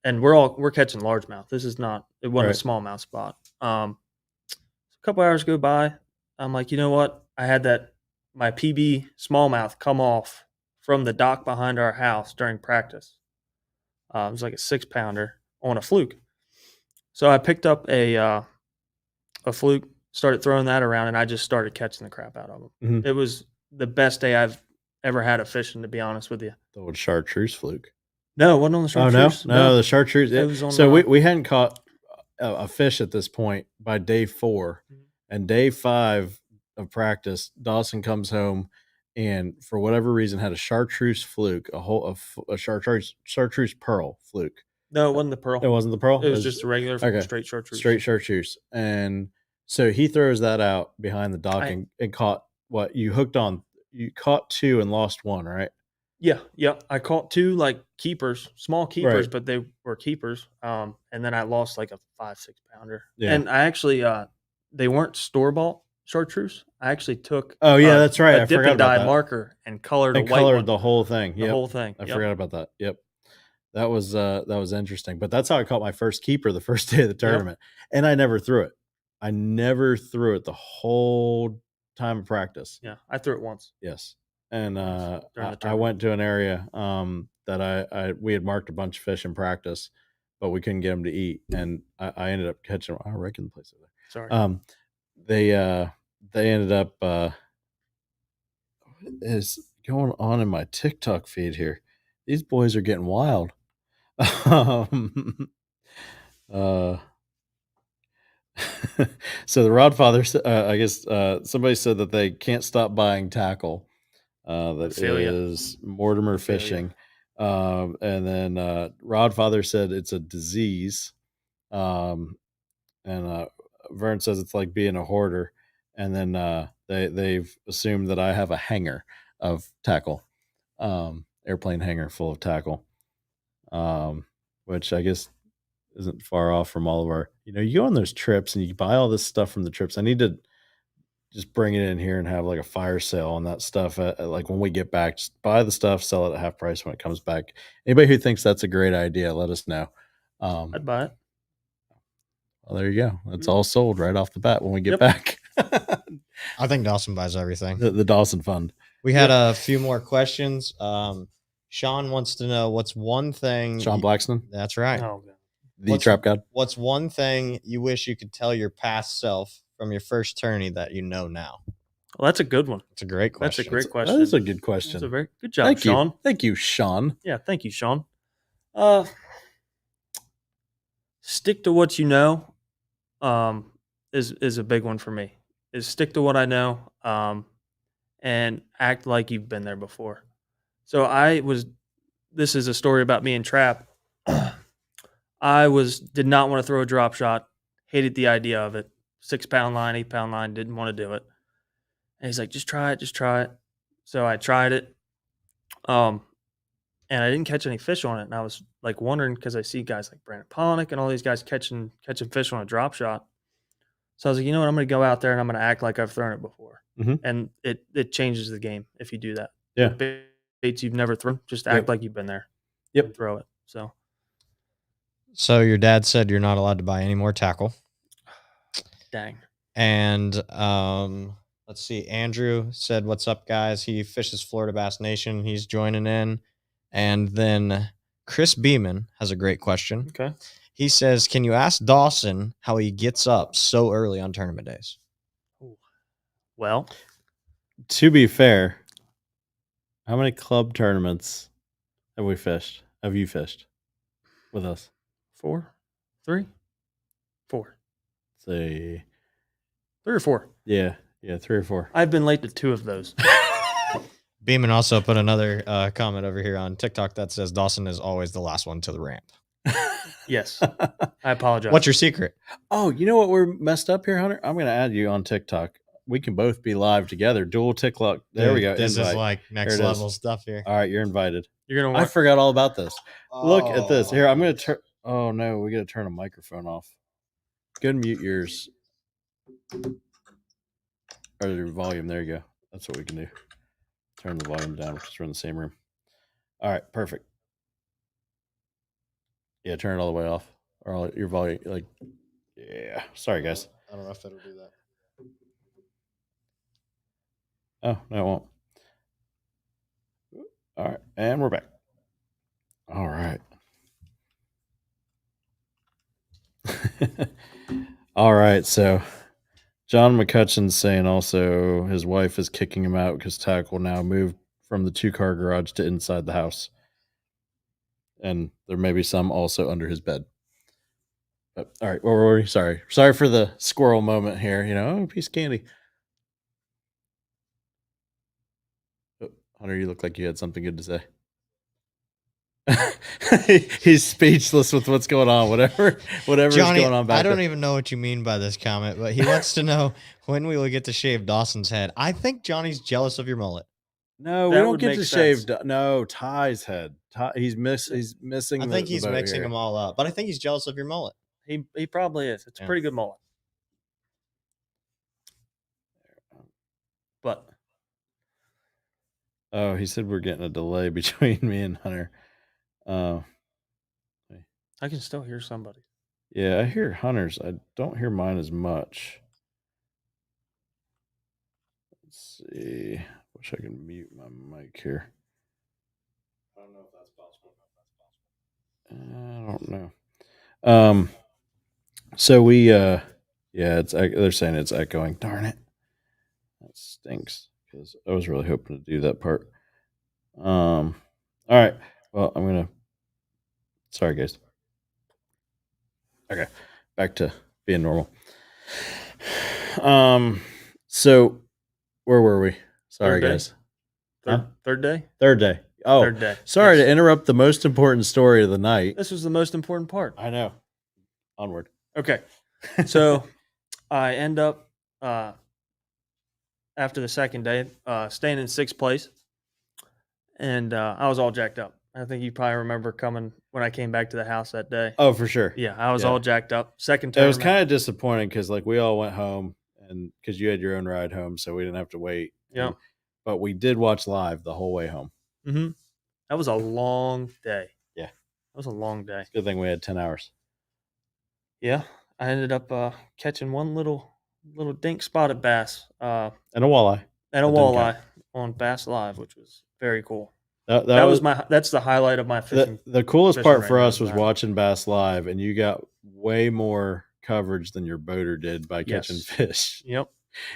And we're catching largemouth. This is not. It wasn't
Right.
a smallmouth spot. A couple hours go by. I'm like, you know what? I had my PB smallmouth come off from the dock behind our house during practice. It was like a 6-pounder on a fluke. So I picked up a fluke, started throwing that around, and I just started catching the crap out of them.
Mhm.
It was the best day I've ever had of fishing, to be honest with you.
The old chartreuse fluke.
No, it wasn't on the
Oh, no?
chartreuse.
No, the chartreuse.
It was on
So
the-
we hadn't caught a fish at this point by day 4.
Mhm.
And day 5 of practice, Dawson comes home and for whatever reason had a chartreuse fluke, a chartreuse pearl fluke.
No, it wasn't the pearl.
It wasn't the pearl?
It was just a regular
okay.
straight chartreuse.
Straight chartreuse. And so he throws that out behind the dock and caught what you hooked on. You caught 2 and lost 1, right?
Yeah. I caught 2 like keepers, small keepers,
Right.
but they were keepers. And then I lost like a 5-6 pounder.
Yeah.
And I actually they weren't store bought chartreuse. I actually took
Oh yeah, that's right.
a
I
dip
forgot
and
about
dye
that.
marker and colored
And
a white
colored
one.
the whole thing.
The whole thing.
I forgot about that. Yep. That was interesting. But that's how I caught my first keeper the first day of the tournament. And I never threw it. I never threw it the whole time of practice.
Yeah, I threw it once.
Yes. And
during the
I
tournament.
went to an area that we had marked a bunch of fish in practice, but we couldn't get them to eat. And I ended up catching, I reckon the place over there.
Sorry.
They ended up what is going on in my TikTok feed here? These boys are getting wild. So the Rodfather, I guess somebody said that they can't stop buying tackle. That is Mortimer Fishing. And then Rodfather said it's a disease. And Vern says it's like being a hoarder. And then they've assumed that I have a hanger of tackle, airplane hanger full of tackle, which I guess isn't far off from all of our, you go on those trips and you buy all this stuff from the trips. I need to just bring it in here and have like a fire sale on that stuff. Like when we get back, just buy the stuff, sell it at half price when it comes back. Anybody who thinks that's a great idea, let us know.
I'd buy it.
Well, there you go. It's all sold right off the bat when we get
Yep.
back.
I think Dawson buys everything.
The Dawson Fund.
We had a few more questions. Sean wants to know what's one thing.
Sean Blackston,
That's right.
Oh, God.
the Trap God.
What's one thing you wish you could tell your past self from your first tourney that you know now?
Well, that's a good one.
It's a great question.
That's a great question.
That is a good question.
That's a very good job,
Thank
Sean.
you. Thank you, Sean.
Yeah, thank you, Sean. Stick to what you know. Is a big one for me. Is stick to what I know. And act like you've been there before. So this is a story about me and Trap. I did not want to throw a drop shot, hated the idea of it. 6-pound line, 8-pound line, didn't want to do it. And he's like, just try it. So I tried it. And I didn't catch any fish on it. And I was like wondering, because I see guys like Brandon Polnick and all these guys catching fish on a drop shot. So I was like, you know what, I'm going to go out there and I'm going to act like I've thrown it before.
Mhm.
And it changes the game if you do that.
Yeah.
Baits you've never thrown, just act like you've been there.
Yep.
And throw it.
So your dad said you're not allowed to buy any more tackle.
Dang.
And let's see. Andrew said, "What's up, guys?" He fishes Florida Bass Nation. He's joining in. And then Chris Beeman has a great question.
Okay.
He says, "Can you ask Dawson how he gets up so early on tournament days?"
Well,
To be fair, how many club tournaments have we fished? Have you fished with us?
4, 3, 4,
Say,
3 or 4.
yeah, 3 or 4.
I've been late to 2 of those.
Beeman also put another comment over here on TikTok that says Dawson is always the last one to the ramp.
Yes. I apologize.
What's your secret?
Oh, you know what we're messed up here, Hunter? I'm going to add you on TikTok. We can both be live together. Dual TikTok. There we go.
This
Invite.
is like next
There it is.
level stuff here.
All right, you're invited.
You're going to
I
want
forgot all about this. Look at this.
Oh.
Here, I'm going to turn. Oh, no, we got to turn a microphone off. Go and mute yours. Or your volume. There you go. That's what we can do. Turn the volume down because we're in the same room. All right, perfect. Yeah, turn it all the way off. Or all your volume. Yeah. Sorry, guys.
I don't know if it'll do that.
Oh, no, it won't. All right, and we're back. All right. All right, so John McCutcheon's saying also his wife is kicking him out because tackle now moved from the 2-car garage to inside the house. And there may be some also under his bed. But, all right, where were we? Sorry for the squirrel moment here. A piece of candy. Oh, Hunter, you look like you had something good to say. He's speechless with what's going on. Whatever
Johnny,
is going on back
I don't
there.
even know what you mean by this comment, but he wants to know when we will get to shave Dawson's head. I think Johnny's jealous of your mullet.
No, we
That
don't
would
get
make
to
sense.
shave. No, Ty's head. He's missing.
I think he's
the boat
mixing
here.
them all up, but I think he's jealous of your mullet.
He probably is. It's a
Yeah.
pretty good mullet. But
Oh, he said we're getting a delay between me and Hunter.
I can still hear somebody.
Yeah, I hear Hunter's. I don't hear mine as much. Let's see. Wish I could mute my mic here.
I don't know if that's possible.
I don't know. So we they're saying it's echoing. Darn it. That stinks because I was really hoping to do that part. All right. Well, sorry guys. Okay. Back to being normal. So where were we? Sorry
Third day.
guys. Huh?
Third day?
Third day. Oh,
Third day.
sorry
Yes.
to interrupt the most important story of the night.
This was the most important part.
I know. Onward.
Okay. So I end up after the second day staying in 6th place, and I was all jacked up. I think you probably remember coming when I came back to the house that day.
Oh, for sure.
Yeah, I was
Yeah.
all jacked up. Second
It was
tournament.
kind of disappointing because we all went home and because you had your own ride home, so we didn't have to wait.
Yeah.
But we did watch live the whole way home.
Mm-hmm. That was a long day.
Yeah.
It was a long day.
Good thing we had 10 hours.
Yeah, I ended up catching one little dink spotted bass
And a walleye.
and a
That didn't count.
walleye on Bass Live, which was very cool.
That
That was
was
that's the highlight of my fishing.
the coolest
fishing
part
right
for
now
us
is
was
that.
watching Bass Live, and you got way more coverage than your boater did by catching
Yes.
fish.
Yep.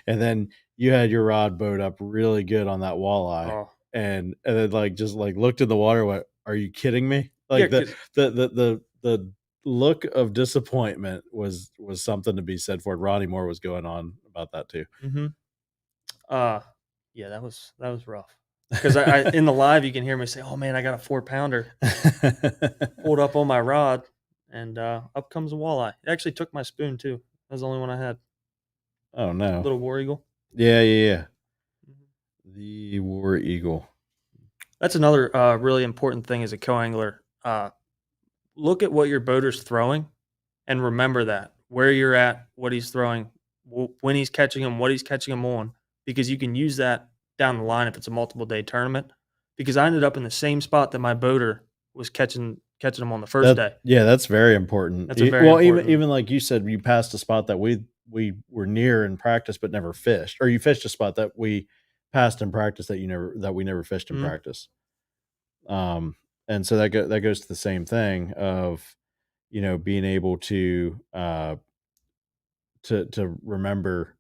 And then you had your rod boat up really good on that walleye,
Oh,
and then just looked in the water, went, "Are you kidding me?"
yeah.
Like the look of disappointment was something to be said for it. Ronnie Moore was going on about that too.
Mm-hmm. Yeah, that was rough. Because I in the live you can hear me say, "Oh man, I got a 4-pounder." Pulled up on my rod, and up comes a walleye. It actually took my spoon too. That was the only one I had.
Oh no!
Little war eagle.
Yeah.
Mhm.
The War Eagle.
That's another really important thing as a co-angler. Look at what your boater's throwing, and remember that where you're at, what he's throwing, when he's catching them, what he's catching them on, because you can use that down the line if it's a multiple day tournament. Because I ended up in the same spot that my boater was catching them on the first day.
Yeah, that's very important.
That's a very
Well,
important.
even like you said, you passed a spot that we were near in practice but never fished, or you fished a spot that we passed in practice that we never fished in
Mhm.
practice. And so that goes to the same thing of being able to to remember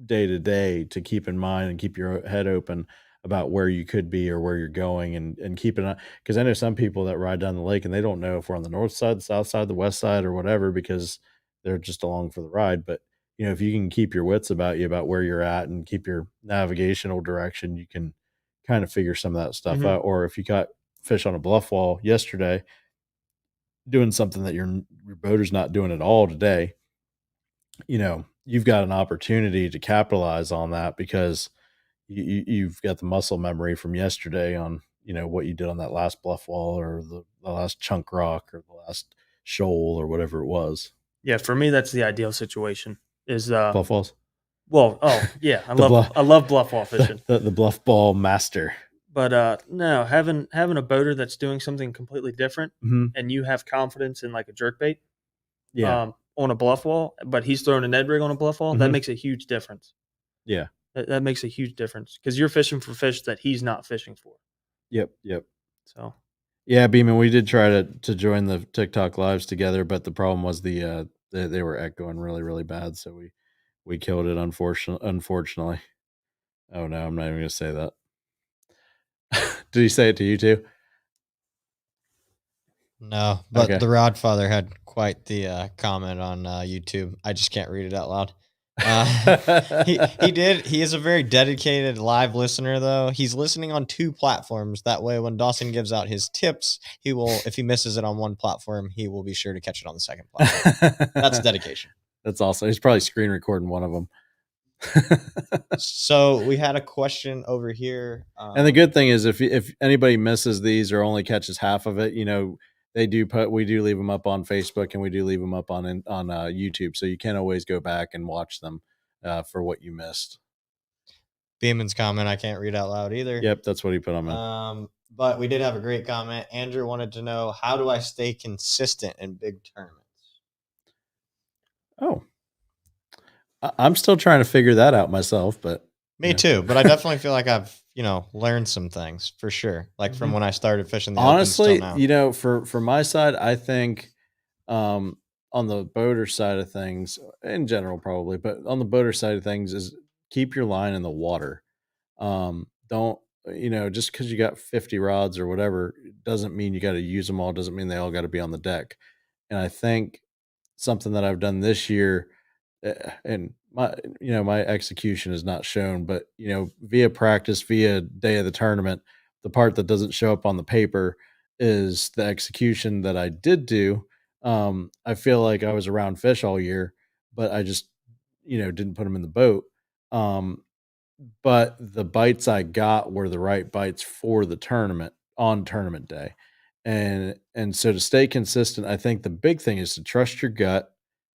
day to day, to keep in mind and keep your head open about where you could be or where you're going, and keep it on, because I know some people that ride down the lake and they don't know if we're on the north side, the south side, the west side, or whatever, because they're just along for the ride. But if you can keep your wits about you about where you're at and keep your navigational direction, you can kind of figure some of that stuff
Mhm.
out. Or if you got fish on a bluff wall yesterday doing something that your boater's not doing at all today, you've got an opportunity to capitalize on that, because you've got the muscle memory from yesterday on what you did on that last bluff wall, or the last chunk rock, or the last shoal, or whatever it was.
Yeah, for me, that's the ideal situation. Is
Bluff walls.
well, oh yeah, I
The
love bluff wall fishing.
the bluff ball master.
But no, having a boater that's doing something completely different,
Mhm.
and you have confidence in like a jerkbait,
Yeah.
on a bluff wall, but he's throwing a Ned rig on a bluff wall, that
Mhm.
makes a huge difference.
Yeah.
That makes a huge difference because you're fishing for fish that he's not fishing for.
Yep.
So
Yeah, Beeman, we did try to join the TikTok lives together, but the problem was they were echoing really, really bad, so we killed it, unfortunately. Oh no, I'm not even gonna say that. Did he say it to you too?
No, but
Okay.
the Rodfather had quite the comment on YouTube. I just can't read it out loud. He did. He is a very dedicated live listener, though. He's listening on 2 platforms. That way, when Dawson gives out his tips, he will, if he misses it on one platform, he will be sure to catch it on the second platform. That's dedication.
That's awesome. He's probably screen recording one of them.
So we had a question over here.
And the good thing is, if anybody misses these or only catches half of it, we do leave them up on Facebook, and we do leave them up on YouTube, so you can always go back and watch them for what you missed.
Beeman's comment I can't read out loud either.
Yep, that's what he put on me.
But we did have a great comment. Andrew wanted to know, how do I stay consistent in big tournaments?
Oh, I'm still trying to figure that out myself, but
Me too, but I definitely feel like I've, learned some things for sure. Like from when I started fishing the
honestly,
opens till now.
for my side, I think on the boater side of things, in general probably, but on the boater side of things, is keep your line in the water. Don't just because you got 50 rods or whatever doesn't mean you got to use them all, doesn't mean they all got to be on the deck. And I think something that I've done this year, and my execution is not shown, but via practice, via day of the tournament, the part that doesn't show up on the paper is the execution that I did do. I feel like I was around fish all year, but I just didn't put them in the boat. But the bites I got were the right bites for the tournament on tournament day. And so to stay consistent, I think the big thing is to trust your gut,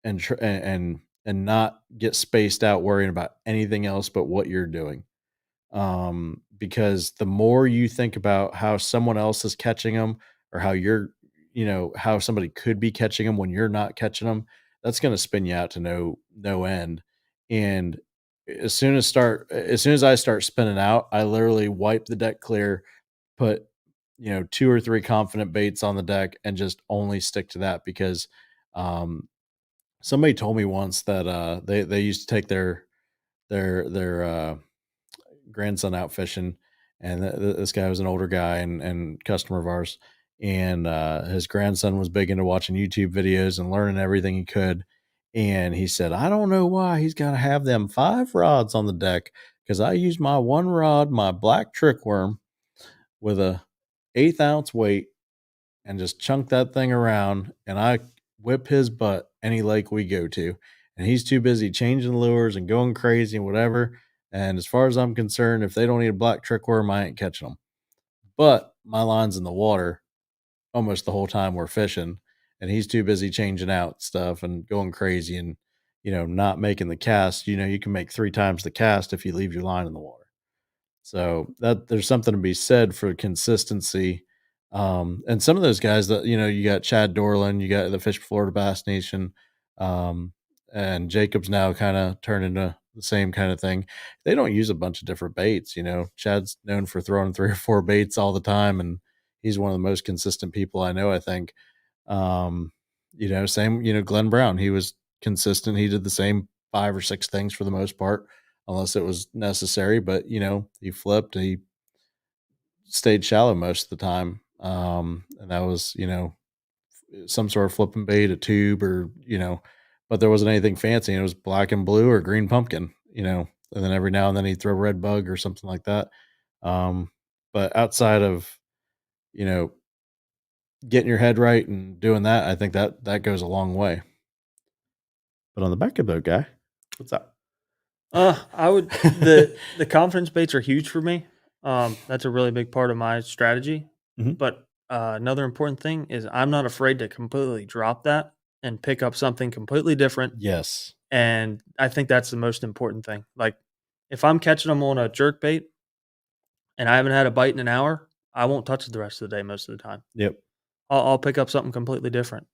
and not get spaced out worrying about anything else but what you're doing. Because the more you think about how someone else is catching them, or how how somebody could be catching them when you're not catching them, that's going to spin you out to no end. And as soon as I start spinning out, I literally wipe the deck clear, put two or three confident baits on the deck, and just only stick to that because um, somebody told me once that they used to take their grandson out fishing, and this guy was an older guy and customer of ours, and his grandson was big into watching YouTube videos and learning everything he could. And he said, "I don't know why he's got to have them 5 rods on the deck because I used my one rod, my black trickworm, with a 1/8 ounce weight, and just chunk that thing around, and I whip his butt any lake we go to. And he's too busy changing lures and going crazy and whatever. And as far as I'm concerned, if they don't eat a black trickworm, I ain't catching them. But my line's in the water almost the whole time we're fishing, and he's too busy changing out stuff and going crazy and not making the cast. You can make 3 times the cast if you leave your line in the water. So that there's something to be said for consistency. And some of those guys that, you got Chad Dorland, you got the Fish Florida Bass Nation, um, and Jacobs now kind of turned into the same kind of thing. They don't use a bunch of different baits. Chad's known for throwing 3 or 4 baits all the time, and he's one of the most consistent people I know, I think. Same, Glenn Brown, he was consistent. He did the same 5 or 6 things for the most part, unless it was necessary. But he flipped. He stayed shallow most of the time, and that was some sort of flipping bait, a tube, or but there wasn't anything fancy. It was black and blue or green pumpkin, and then every now and then he'd throw red bug or something like that. But outside of you know getting your head right and doing that, I think that goes a long way. But on the back of boat guy, what's up?
I would the confidence baits are huge for me. That's a really big part of my strategy.
Mhm.
But another important thing is I'm not afraid to completely drop that and pick up something completely different.
Yes.
And I think that's the most important thing. Like if I'm catching them on a jerk bait and I haven't had a bite in an hour, I won't touch it the rest of the day most of the time.
Yep.
I'll pick up something completely different,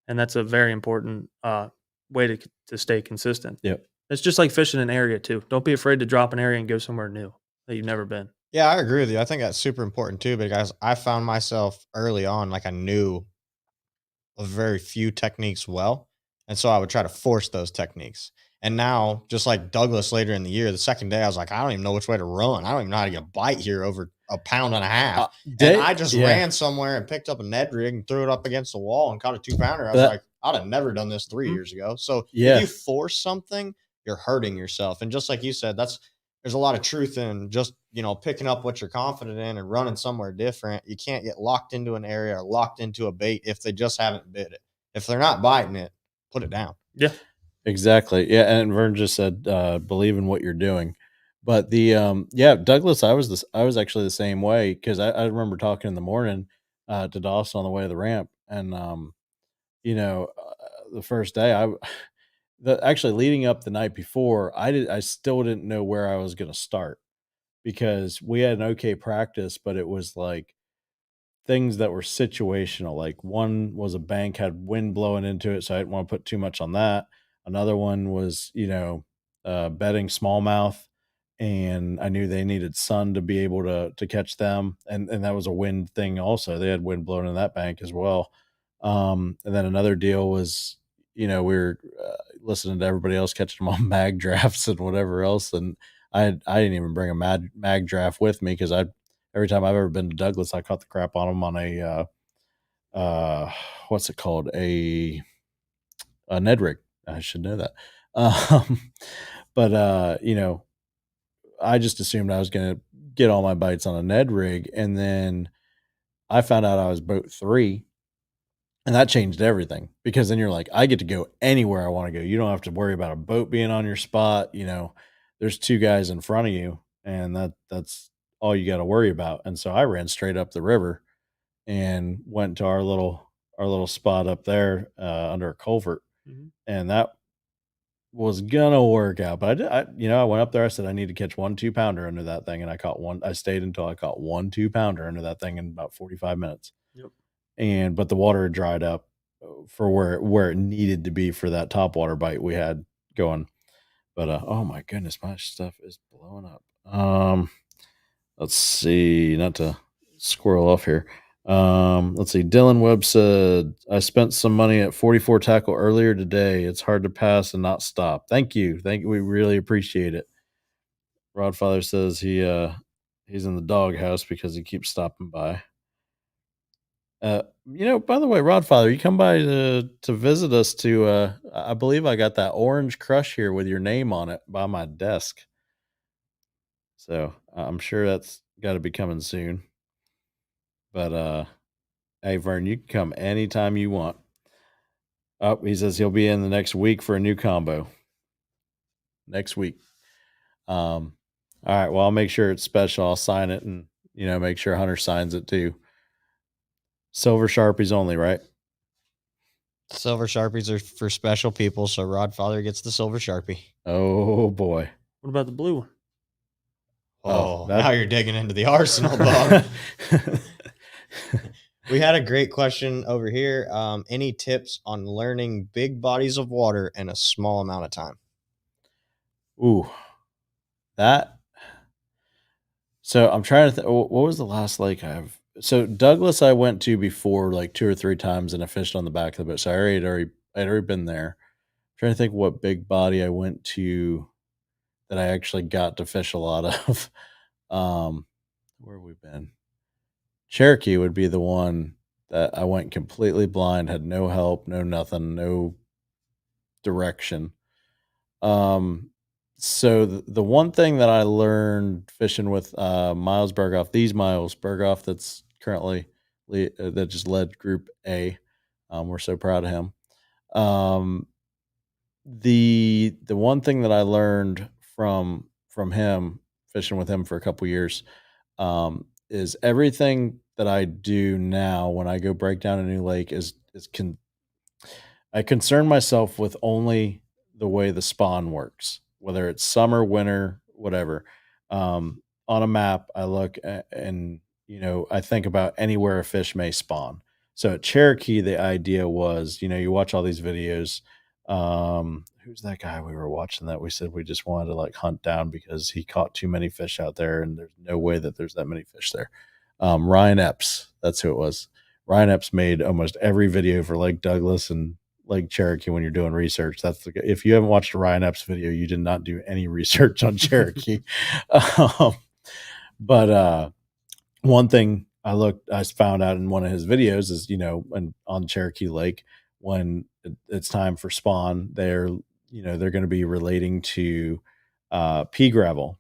and that's a very important way to stay consistent.
Yep.
It's just like fishing an area too. Don't be afraid to drop an area and go somewhere new that you've never been.
Yeah, I agree with you. I think that's super important too, because I found myself early on, like I knew a very few techniques well. And so I would try to force those techniques. And now, just like Douglas later in the year, the second day, I was like, I don't even know which way to run. I don't even know how to get a bite here over a pound and a half. And I just ran somewhere and picked up a Ned rig and threw it up against the wall and caught a 2-pounder. I was like, I'd have never done this 3 years ago. So if you force something, you're hurting yourself. And just like you said, there's a lot of truth in just, picking up what you're confident in and running somewhere different. You can't get locked into an area or locked into a bait if they just haven't bit it. If they're not biting it, put it down.
Yeah.
Exactly. Yeah, and Vern just said, believe in what you're doing. But Douglas, I was actually the same way because I remember talking in the morning to Dawson on the way to the ramp, and the first day actually leading up the night before, I still didn't know where I was going to start because we had an okay practice, but it was like things that were situational. Like one was a bank had wind blowing into it, so I didn't want to put too much on that. Another one was, bedding smallmouth, and I knew they needed sun to be able to catch them, and that was a wind thing also. They had wind blowing in that bank as well. And then another deal was, we were listening to everybody else catching them on mag drafts and whatever else, and I didn't even bring a mag draft with me because every time I've ever been to Douglas, I caught the crap on them on what's it called? A Ned rig. I should know that. Um, but I just assumed I was going to get all my bites on a Ned rig. And then I found out I was boat 3, and that changed everything because then you're like, I get to go anywhere I want to go. You don't have to worry about a boat being on your spot. There's 2 guys in front of you, and that's all you got to worry about. And so I ran straight up the river and went to our little spot up there under a culvert, and that was gonna work out. But I went up there. I said I need to catch 1 2-pounder under that thing, and I caught one. I stayed until I caught 1 2-pounder under that thing in about 45 minutes.
Yep.
but the water had dried up for where it needed to be for that topwater bite we had going. But oh my goodness, my stuff is blowing up. Let's see, not to squirrel off here. Let's see. Dylan Webb said, I spent some money at 44 tackle earlier today. It's hard to pass and not stop. Thank you. Thank you. We really appreciate it. Rodfather says he's in the doghouse because he keeps stopping by. By the way, Rodfather, you come by to visit us to I believe I got that orange crush here with your name on it by my desk. So I'm sure that's got to be coming soon. But hey, Vern, you can come anytime you want. Oh, he says he'll be in the next week for a new combo. Next week. All right. Well, I'll make sure it's special. I'll sign it and make sure Hunter signs it too. Silver Sharpies only, right?
Silver Sharpies are for special people, so Rodfather gets the silver Sharpie.
Oh boy.
What about the blue one?
Oh, now you're digging into the arsenal, dog. We had a great question over here. Any tips on learning big bodies of water in a small amount of time?
Ooh, that. So I'm trying to think. What was the last lake I've? So Douglas, I went to before like 2 or 3 times, and I fished on the back of the boat. So I'd already been there. I'm trying to think what big body I went to that I actually got to fish a lot of. Where have we been? Cherokee would be the one that I went completely blind, had no help, no nothing, no direction. So the one thing that I learned fishing with Miles Berghoff, that's currently that just led Group A. We're so proud of him. The one thing that I learned from him fishing with him for a couple years is everything that I do now when I go break down a new lake I concern myself with only the way the spawn works, whether it's summer, winter, whatever. On a map, I look and I think about anywhere a fish may spawn. So at Cherokee, the idea was, you watch all these videos. Who's that guy we were watching that we said we just wanted to like hunt down because he caught too many fish out there, and there's no way that there's that many fish there. Ryan Epps, that's who it was. Ryan Epps made almost every video for Lake Douglas and Lake Cherokee when you're doing research. If you haven't watched a Ryan Epps video, you did not do any research on Cherokee. But one thing I found out in one of his videos is, and on Cherokee Lake, when it's time for spawn, they're going to be relating to pea gravel.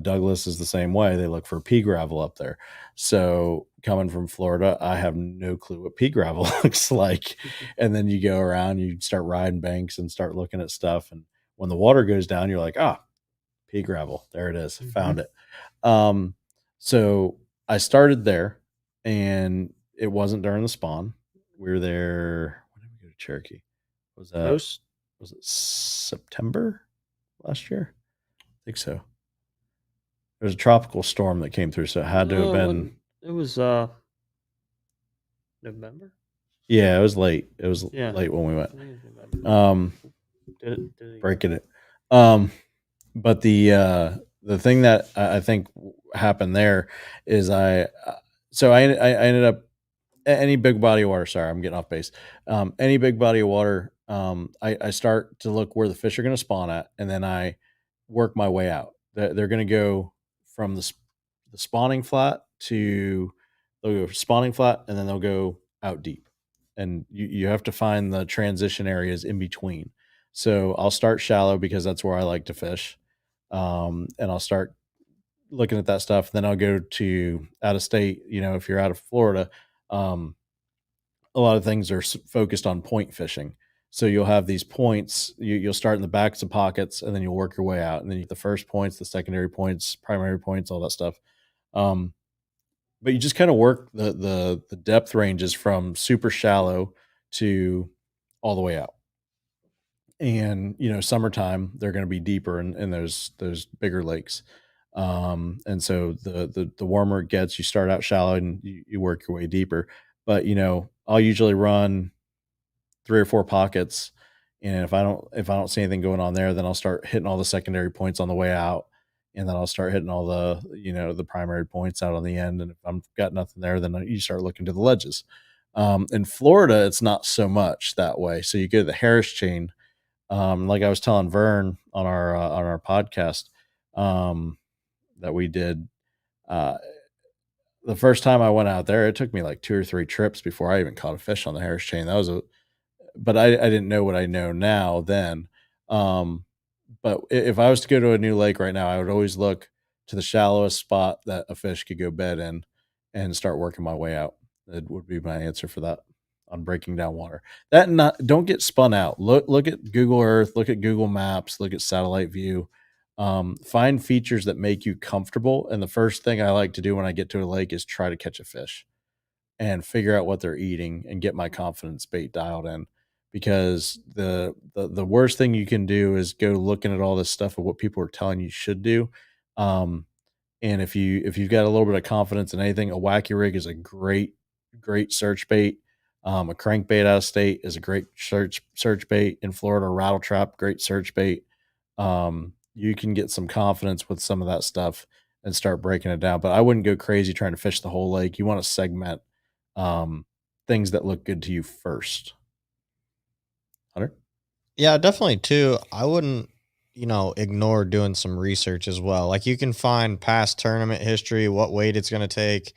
Douglas is the same way. They look for pea gravel up there. So coming from Florida, I have no clue what pea gravel looks like. And then you go around, you start riding banks and start looking at stuff. And when the water goes down, you're like, pea gravel. There it is. Found it. So I started there, and it wasn't during the spawn. We were there. When did we go to Cherokee? Was it September last year? I think so. There was a tropical storm that came through, so it had to have been.
It was November.
Yeah, it was late. It was late when we went. Breaking it. But the thing that I think happened there is I ended up any big body of water. Sorry, I'm getting off base. Any big body of water, I start to look where the fish are going to spawn at, and then I work my way out. They're going to go from the spawning flat they'll go spawning flat, and then they'll go out deep. And you have to find the transition areas in between. So I'll start shallow because that's where I like to fish. And I'll start looking at that stuff. Then I'll go to out of state. If you're out of Florida, a lot of things are focused on point fishing. So you'll have these points. You'll start in the backs of pockets, and then you'll work your way out. And then you get the first points, the secondary points, primary points, all that stuff. But you just kind of work the depth ranges from super shallow to all the way out. And summertime they're going to be deeper in those bigger lakes. And so the warmer it gets, you start out shallow and you work your way deeper. But I'll usually run 3 or 4 pockets, and if I don't see anything going on there, then I'll start hitting all the secondary points on the way out, and then I'll start hitting all the primary points out on the end, and if I've got nothing there, then you start looking to the ledges. In Florida, it's not so much that way, so you go to the Harris chain, like I was telling Vern on our podcast, that we did, uh, the first time I went out there, it took me like 2 or 3 trips before I even caught a fish on the Harris chain. That was a but I didn't know what I know now then. Um, but if I was to go to a new lake right now, I would always look to the shallowest spot that a fish could go bed in and start working my way out. It would be my answer for that on breaking down water. That not don't get spun out. Look at Google Earth, look at Google Maps, look at satellite view. Find features that make you comfortable. And the first thing I like to do when I get to a lake is try to catch a fish and figure out what they're eating and get my confidence bait dialed in, because the worst thing you can do is go looking at all this stuff of what people are telling you should do. um and if you've got a little bit of confidence in anything, a wacky rig is a great search bait. A crankbait out of state is a great search bait. In Florida, rattle trap, great search bait. You can get some confidence with some of that stuff and start breaking it down. But I wouldn't go crazy trying to fish the whole lake. You want to segment um, things that look good to you first. Hunter?
Yeah, definitely too. I wouldn't, ignore doing some research as well. Like you can find past tournament history, what weight it's going to take,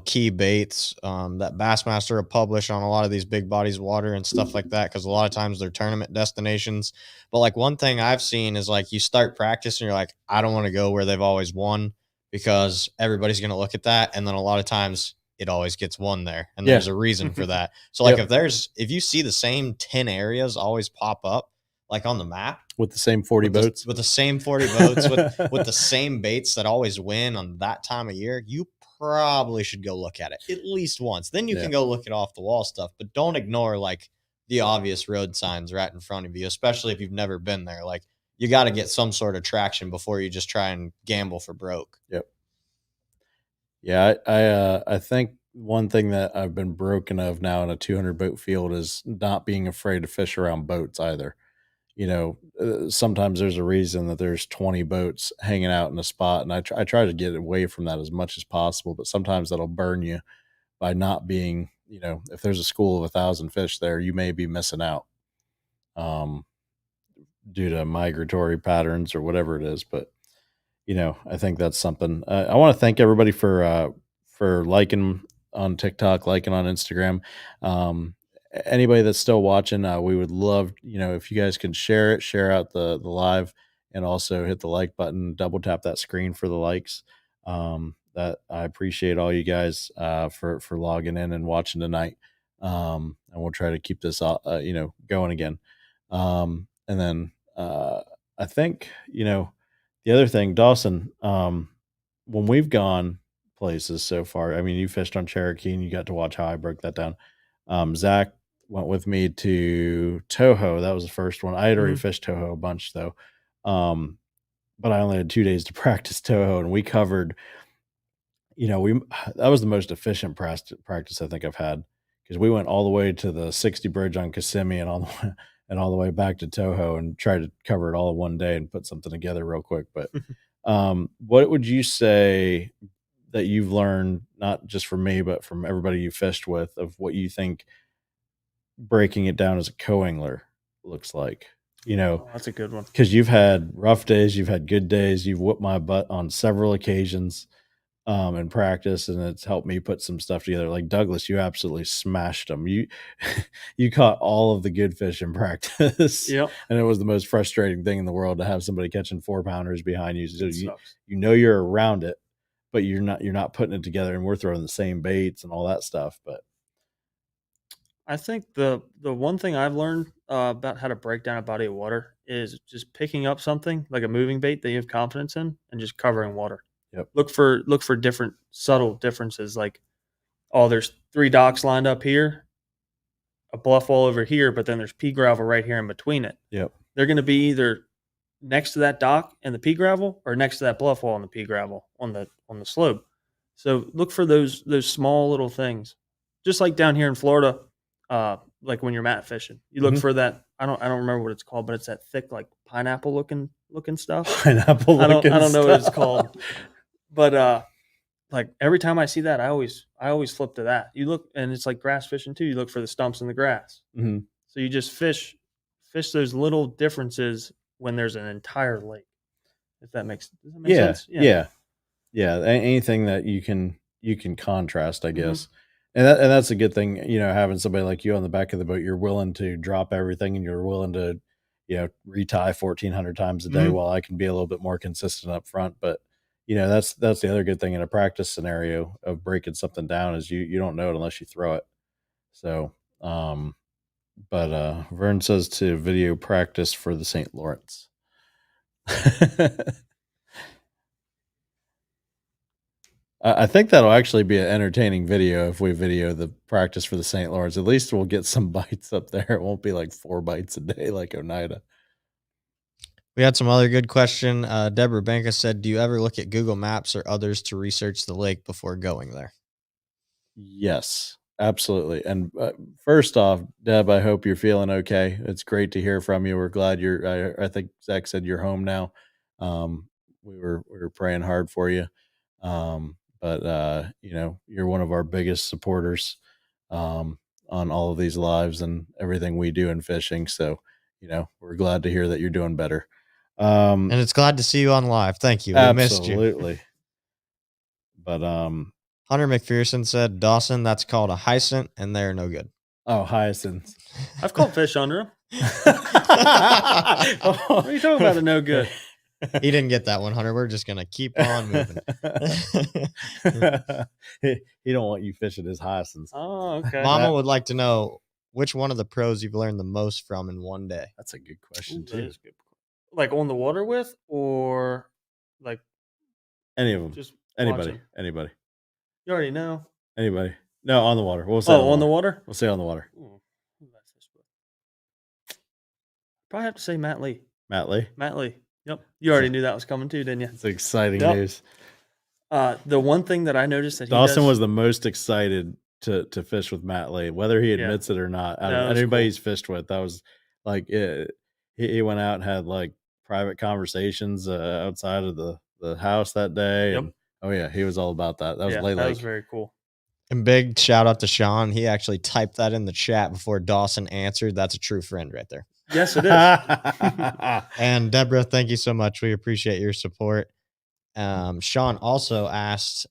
key baits that Bassmaster will publish on a lot of these big bodies of water and stuff like that. Cause a lot of times they're tournament destinations. But like one thing I've seen is like you start practicing, you're like, I don't want to go where they've always won because everybody's going to look at that. And then a lot of times it always gets won there. And
Yeah.
there's a reason for that. So like
Yep.
if you see the same 10 areas always pop up, like on the map
With the same 40 boats?
with the same 40 boats with the same baits that always win on that time of year, you probably should go look at it at least once. Then you
Yeah.
can go look at off the wall stuff, but don't ignore like the obvious road signs right in front of you, especially if you've never been there. Like you got to get some sort of traction before you just try and gamble for broke.
Yep. Yeah, I think one thing that I've been broken of now in a 200 boat field is not being afraid to fish around boats either. Sometimes there's a reason that there's 20 boats hanging out in a spot, and I try to get away from that as much as possible. But sometimes that'll burn you by not being, if there's a school of 1,000 fish there, you may be missing out um, due to migratory patterns or whatever it is. But I think that's something. I want to thank everybody for liking on TikTok, liking on Instagram. Anybody that's still watching, we would love, if you guys can share it, share out the live, and also hit the like button, double tap that screen for the likes. That I appreciate all you guys for logging in and watching tonight. And we'll try to keep this going again. And then I think the other thing, Dawson, when we've gone places so far, I mean, you fished on Cherokee and you got to watch how I broke that down. Zach went with me to Toho. That was the first one. I had already fished Toho a bunch though. But I only had 2 days to practice Toho, and we covered, that was the most efficient practice I think I've had, because we went all the way to the 60 bridge on Kissimmee and all the way back to Toho and tried to cover it all in one day and put something together real quick. But what would you say that you've learned, not just from me, but from everybody you fished with, of what you think breaking it down as a co-angler looks like?
Oh, that's a good one.
Because you've had rough days, you've had good days, you've whooped my butt on several occasions in practice, and it's helped me put some stuff together. Like Douglas, you absolutely smashed them. You you caught all of the good fish in practice.
Yep.
And it was the most frustrating thing in the world to have somebody catching 4-pounders behind you. So
It sucks.
you're around it, but you're not putting it together, and we're throwing the same baits and all that stuff. But
I think the one thing I've learned about how to break down a body of water is just picking up something like a moving bait that you have confidence in and just covering water.
Yep.
Look for different subtle differences, like, oh, there's 3 docks lined up here, a bluff wall over here, but then there's pea gravel right here in between it.
yep.
They're going to be either next to that dock and the pea gravel, or next to that bluff wall and the pea gravel on the slope. So look for those small little things just like down here in Florida, like when you're mat fishing, you look
Mhm.
for that. I don't remember what it's called, but it's that thick like pineapple looking stuff.
Pineapple
I
looking
don't know what it's
stuff.
called, but like every time I see that, I always flip to that. You look, and it's like grass fishing too. You look for the stumps in the grass.
Mhm.
So you just fish those little differences when there's an entire lake. If that does that make
Yeah,
sense?
yeah, yeah. Anything that you can contrast, I
Mhm.
guess, and that's a good thing. You know, having somebody like you on the back of the boat, you're willing to drop everything, and you're willing to, retie 1,400 times a day.
Mhm.
While I can be a little bit more consistent up front, but that's the other good thing in a practice scenario of breaking something down is you don't know it unless you throw it. So, but Vern says to video practice for the St. Lawrence. I think that'll actually be an entertaining video if we video the practice for the St. Lawrence. At least we'll get some bites up there. It won't be like 4 bites a day like Oneida.
We had some other good question. Deborah Banka said, "Do you ever look at Google Maps or others to research the lake before going there?"
Yes, absolutely. And first off, Deb, I hope you're feeling okay. It's great to hear from you. We're glad I think Zach said you're home now. Um, we were praying hard for you. But you're one of our biggest supporters on all of these lives and everything we do in fishing. So, we're glad to hear that you're doing better.
And it's glad to see you on live. Thank you. We missed you.
Absolutely. But
Hunter McPherson said, "Dawson, that's called a hyacinth, and they're no good."
oh, hyacinths.
I've caught fish under them. What are you talking about? No good.
He didn't get that one, Hunter. We're just gonna keep on moving.
he don't want you fishing his hyacinths.
Oh, okay.
Mama would like to know which one of the pros you've learned the most from in one day.
That's a good question
Ooh, that
too.
is good. Like on the water with, or like
Any of them.
just
Anybody.
watching?
Anybody.
You already know.
Anybody. No, on the water. We'll say
Oh, on the water?
We'll say on the water.
Ooh, who did I fish with? Probably have to say Matt Lee.
Matt Lee.
Matt Lee. Yep. You already knew that was coming too, didn't you?
It's exciting
Yep.
news.
The one thing that I noticed that
Dawson
he does,
was the most excited to fish with Matt Lee, whether he
Yeah.
admits it or not. Out
That
of
was
anybody
cool.
he's fished with, that was like he went out and had like private conversations outside of the house that day.
Yep.
And oh yeah, he was all about that. That was
Yeah,
Lay
that
Lake.
was very cool.
And big shout out to Sean. He actually typed that in the chat before Dawson answered. That's a true friend right there.
Yes, it is.
And Deborah, thank you so much. We appreciate your support. Sean also asked,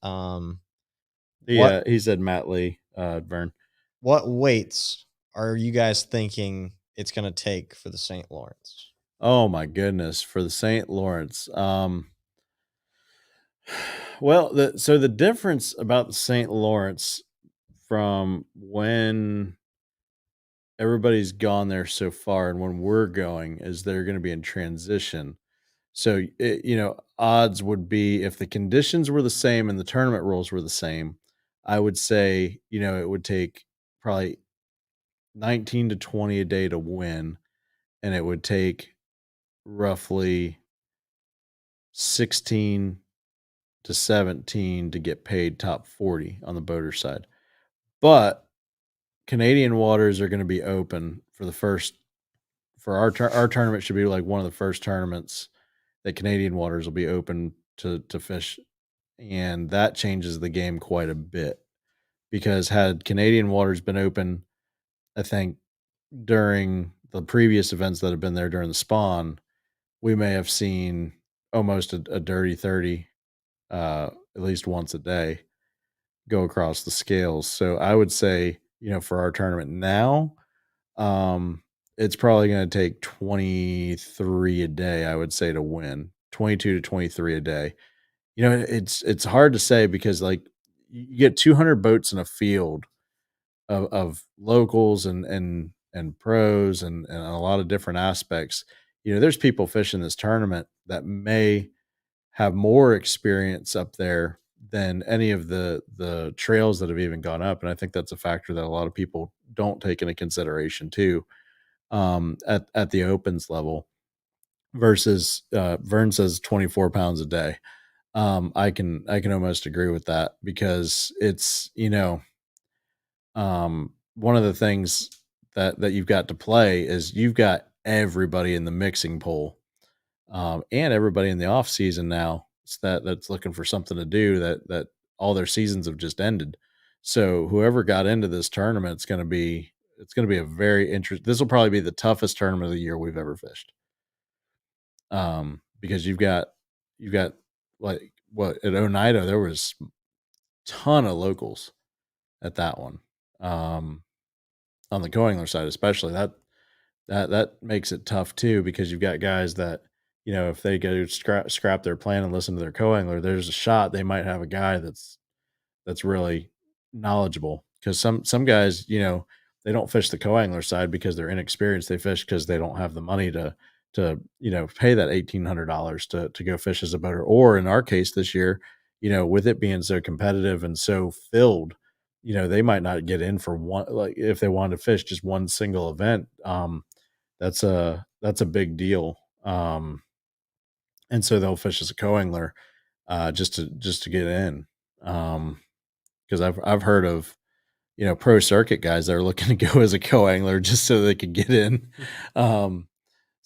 He said Matt Lee, Vern.
what weights are you guys thinking it's going to take for the St. Lawrence?
Oh my goodness, for the St. Lawrence. Well, the difference about the St. Lawrence from when everybody's gone there so far and when we're going is they're going to be in transition. So, odds would be if the conditions were the same and the tournament rules were the same, I would say, it would take probably 19 to 20 a day to win, and it would take roughly 16 to 17 to get paid top 40 on the boater side. But Canadian waters are going to be open for our tournament should be like one of the first tournaments that Canadian waters will be open to fish, and that changes the game quite a bit because had Canadian waters been open, I think during the previous events that have been there during the spawn, we may have seen almost a dirty 30 at least once a day go across the scales. So I would say, for our tournament now, it's probably going to take 23 a day, I would say, to win. 22 to 23 a day. It's hard to say because like you get 200 boats in a field of locals and pros and a lot of different aspects. There's people fishing this tournament that may have more experience up there than any of the trails that have even gone up, and I think that's a factor that a lot of people don't take into consideration too. At the opens level versus Vern says 24 pounds a day. I can almost agree with that because it's one of the things that you've got to play is you've got everybody in the mixing pool, and everybody in the off season now that's looking for something to do that all their seasons have just ended. So whoever got into this tournament, it's going to be a very interesting. This will probably be the toughest tournament of the year we've ever fished. Because you've got like what at Oneida there was a ton of locals at that one. On the co-angler side, especially that makes it tough too because you've got guys that if they go scrap their plan and listen to their co-angler, there's a shot they might have a guy that's really knowledgeable because some guys they don't fish the co-angler side because they're inexperienced. They fish because they don't have the money to pay that $1,800 to go fish as a boater. Or in our case this year, with it being so competitive and so filled, they might not get in for one, like if they wanted to fish just one single event. That's a big deal. And so they'll fish as a co-angler just to get in. Because I've heard of pro circuit guys that are looking to go as a co-angler just so they could get in.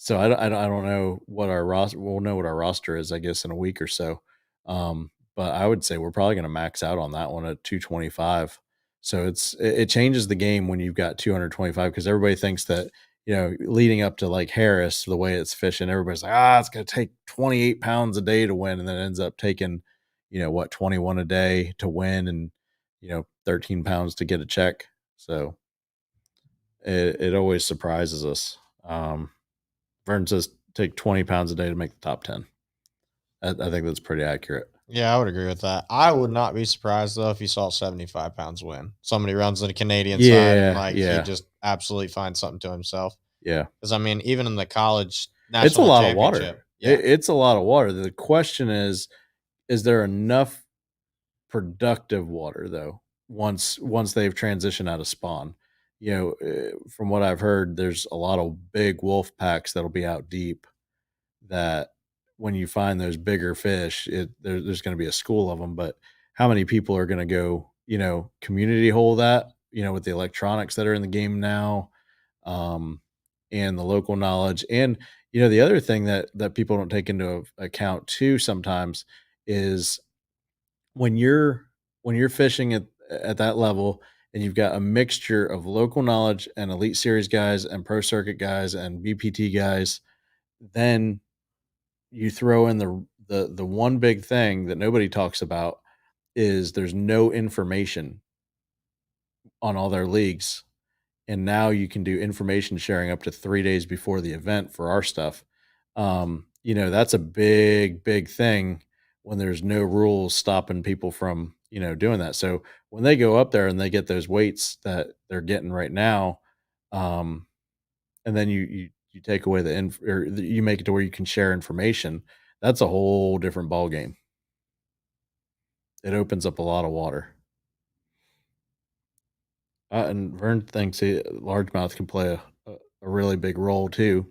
So I don't know what our roster. We'll know what our roster is, I guess, in a week or so. But I would say we're probably going to max out on that one at 225. So it changes the game when you've got 225 because everybody thinks that leading up to like Harris, the way it's fishing, everybody's like, it's going to take 28 pounds a day to win, and then it ends up taking 21 a day to win, and 13 pounds to get a check. So it always surprises us. Vern says take 20 pounds a day to make the top 10. I think that's pretty accurate.
Yeah, I would agree with that. I would not be surprised though if you saw 75 pounds win. Somebody runs the Canadian side and he just absolutely finds something to himself.
Yeah.
Because I mean, even in the college national
it's a lot of water.
Yeah.
It's a lot of water. The question is there enough productive water though once they've transitioned out of spawn? From what I've heard, there's a lot of big wolf packs that'll be out deep that when you find those bigger fish, there's going to be a school of them. But how many people are going to go, community hole that, with the electronics that are in the game now, and the local knowledge. And, the other thing that people don't take into account too sometimes is when you're fishing at that level and you've got a mixture of local knowledge and elite series guys and pro circuit guys and BPT guys, then you throw in the one big thing that nobody talks about is there's no information on all their leagues. And now you can do information sharing up to 3 days before the event for our stuff. That's a big, big thing when there's no rules stopping people from, doing that. So when they go up there and they get those weights that they're getting right now, and then you take away you make it to where you can share information, that's a whole different ball game. It opens up a lot of water. And Vern thinks largemouth can play a really big role too.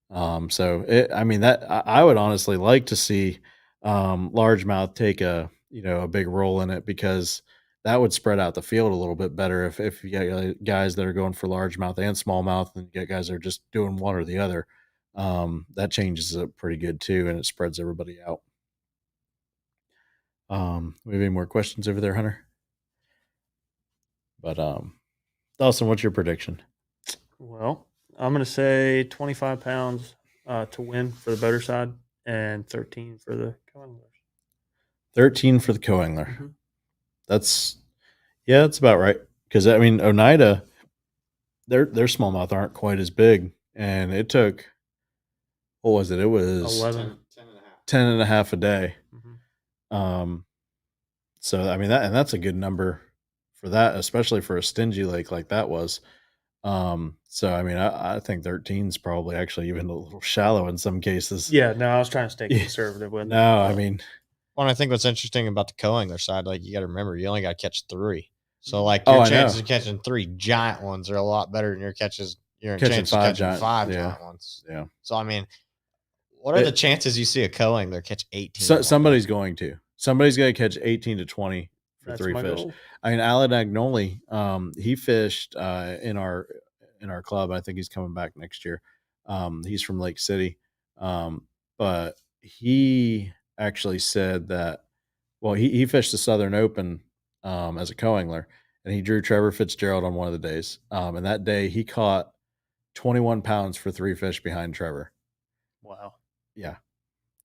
I would honestly like to see largemouth take a big role in it because that would spread out the field a little bit better if you got guys that are going for largemouth and smallmouth and you get guys that are just doing one or the other. That changes it pretty good too, and it spreads everybody out. We have any more questions over there, Hunter? But Dawson, what's your prediction?
Well, I'm going to say 25 pounds to win for the boater side and 13 for the co-anglers.
13 for the co-angler. Mm-hmm. That's about right. Because, I mean, Oneida, their smallmouth aren't quite as big. And it took, what was it? It was 10 and a half a day. Mm-hmm. So, I mean, that's a good number for that, especially for a stingy lake like that was. So, I mean, I think 13 is probably actually even a little shallow in some cases.
Yeah, no, I was trying to stay conservative with it.
No, I mean.
Well, I think what's interesting about the co-angler side, like you got to remember, you only got to catch 3. So, like your chances of catching 3 giant ones are a lot better than your chances of catching 5 giant ones.
Yeah.
So, I mean, what are the chances you see a co-angler catch 18?
Somebody's going to. Somebody's going to catch 18 to 20 for
That's
three
my
fish.
goal.
I mean, Alan Agnoli, he fished in our club. I think he's coming back next year. He's from Lake City, but he actually said that. Well, he fished the Southern Open as a co-angler, and he drew Trevor Fitzgerald on one of the days. And that day he caught 21 pounds for three fish behind Trevor.
Wow.
Yeah,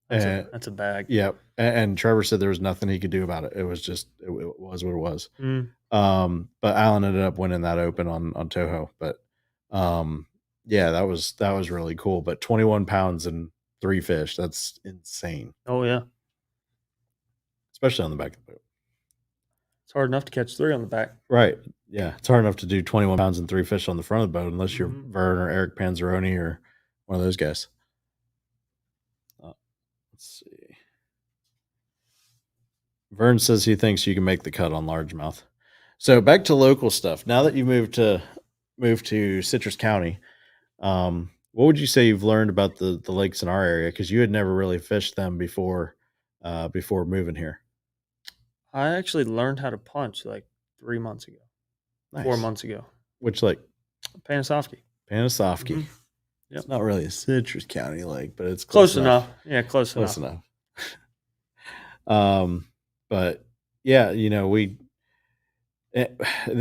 That's a bag.
yeah. And Trevor said there was nothing he could do about it. It was just it was what it was.
Mm.
But Allen ended up winning that open on Toho. But yeah, that was really cool. But 21 pounds and three fish, that's insane,
Oh yeah.
especially on the back of the boat.
It's hard enough to catch 3 on the back.
Right. Yeah. It's hard enough to do 21 pounds and three fish on the front of the boat unless you're
Mhm.
Vern or Eric Panzeroni or one of those guys. Let's see. Vern says he thinks you can make the cut on largemouth. So back to local stuff. Now that you moved to Citrus County, what would you say you've learned about the lakes in our area? Because you had never really fished them before moving here.
I actually learned how to punch like 3 months ago, 4
Nice.
months ago.
Which lake?
Panisofsky.
Panisofsky.
Mhm. Yep.
It's not really a Citrus County lake, but it's
Close enough. Yeah, close
Close
enough.
enough. But yeah, the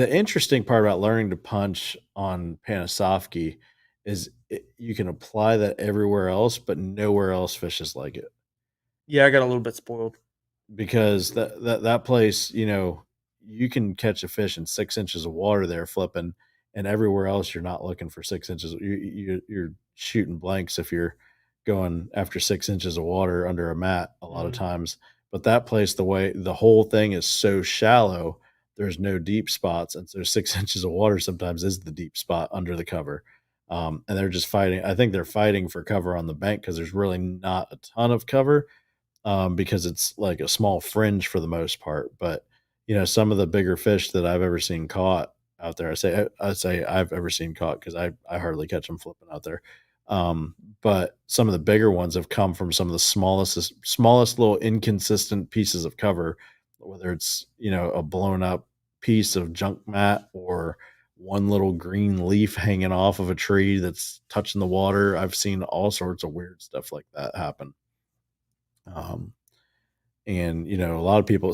interesting part about learning to punch on Panisofsky is you can apply that everywhere else, but nowhere else fishes like it.
Yeah, I got a little bit spoiled.
Because that place, you can catch a fish in 6 inches of water there flipping, and everywhere else you're not looking for 6 inches. You're shooting blanks if you're going after 6 inches of water under a mat a lot of
Mhm.
times. But that place, the way the whole thing is so shallow, there's no deep spots, and so 6 inches of water sometimes is the deep spot under the cover. And they're just fighting. I think they're fighting for cover on the bank because there's really not a ton of cover because it's like a small fringe for the most part. But some of the bigger fish that I've ever seen caught out there, I say I've ever seen caught because I hardly catch them flipping out there. But some of the bigger ones have come from some of the smallest little inconsistent pieces of cover, whether it's a blown up piece of junk mat or one little green leaf hanging off of a tree that's touching the water. I've seen all sorts of weird stuff like that happen. Um, and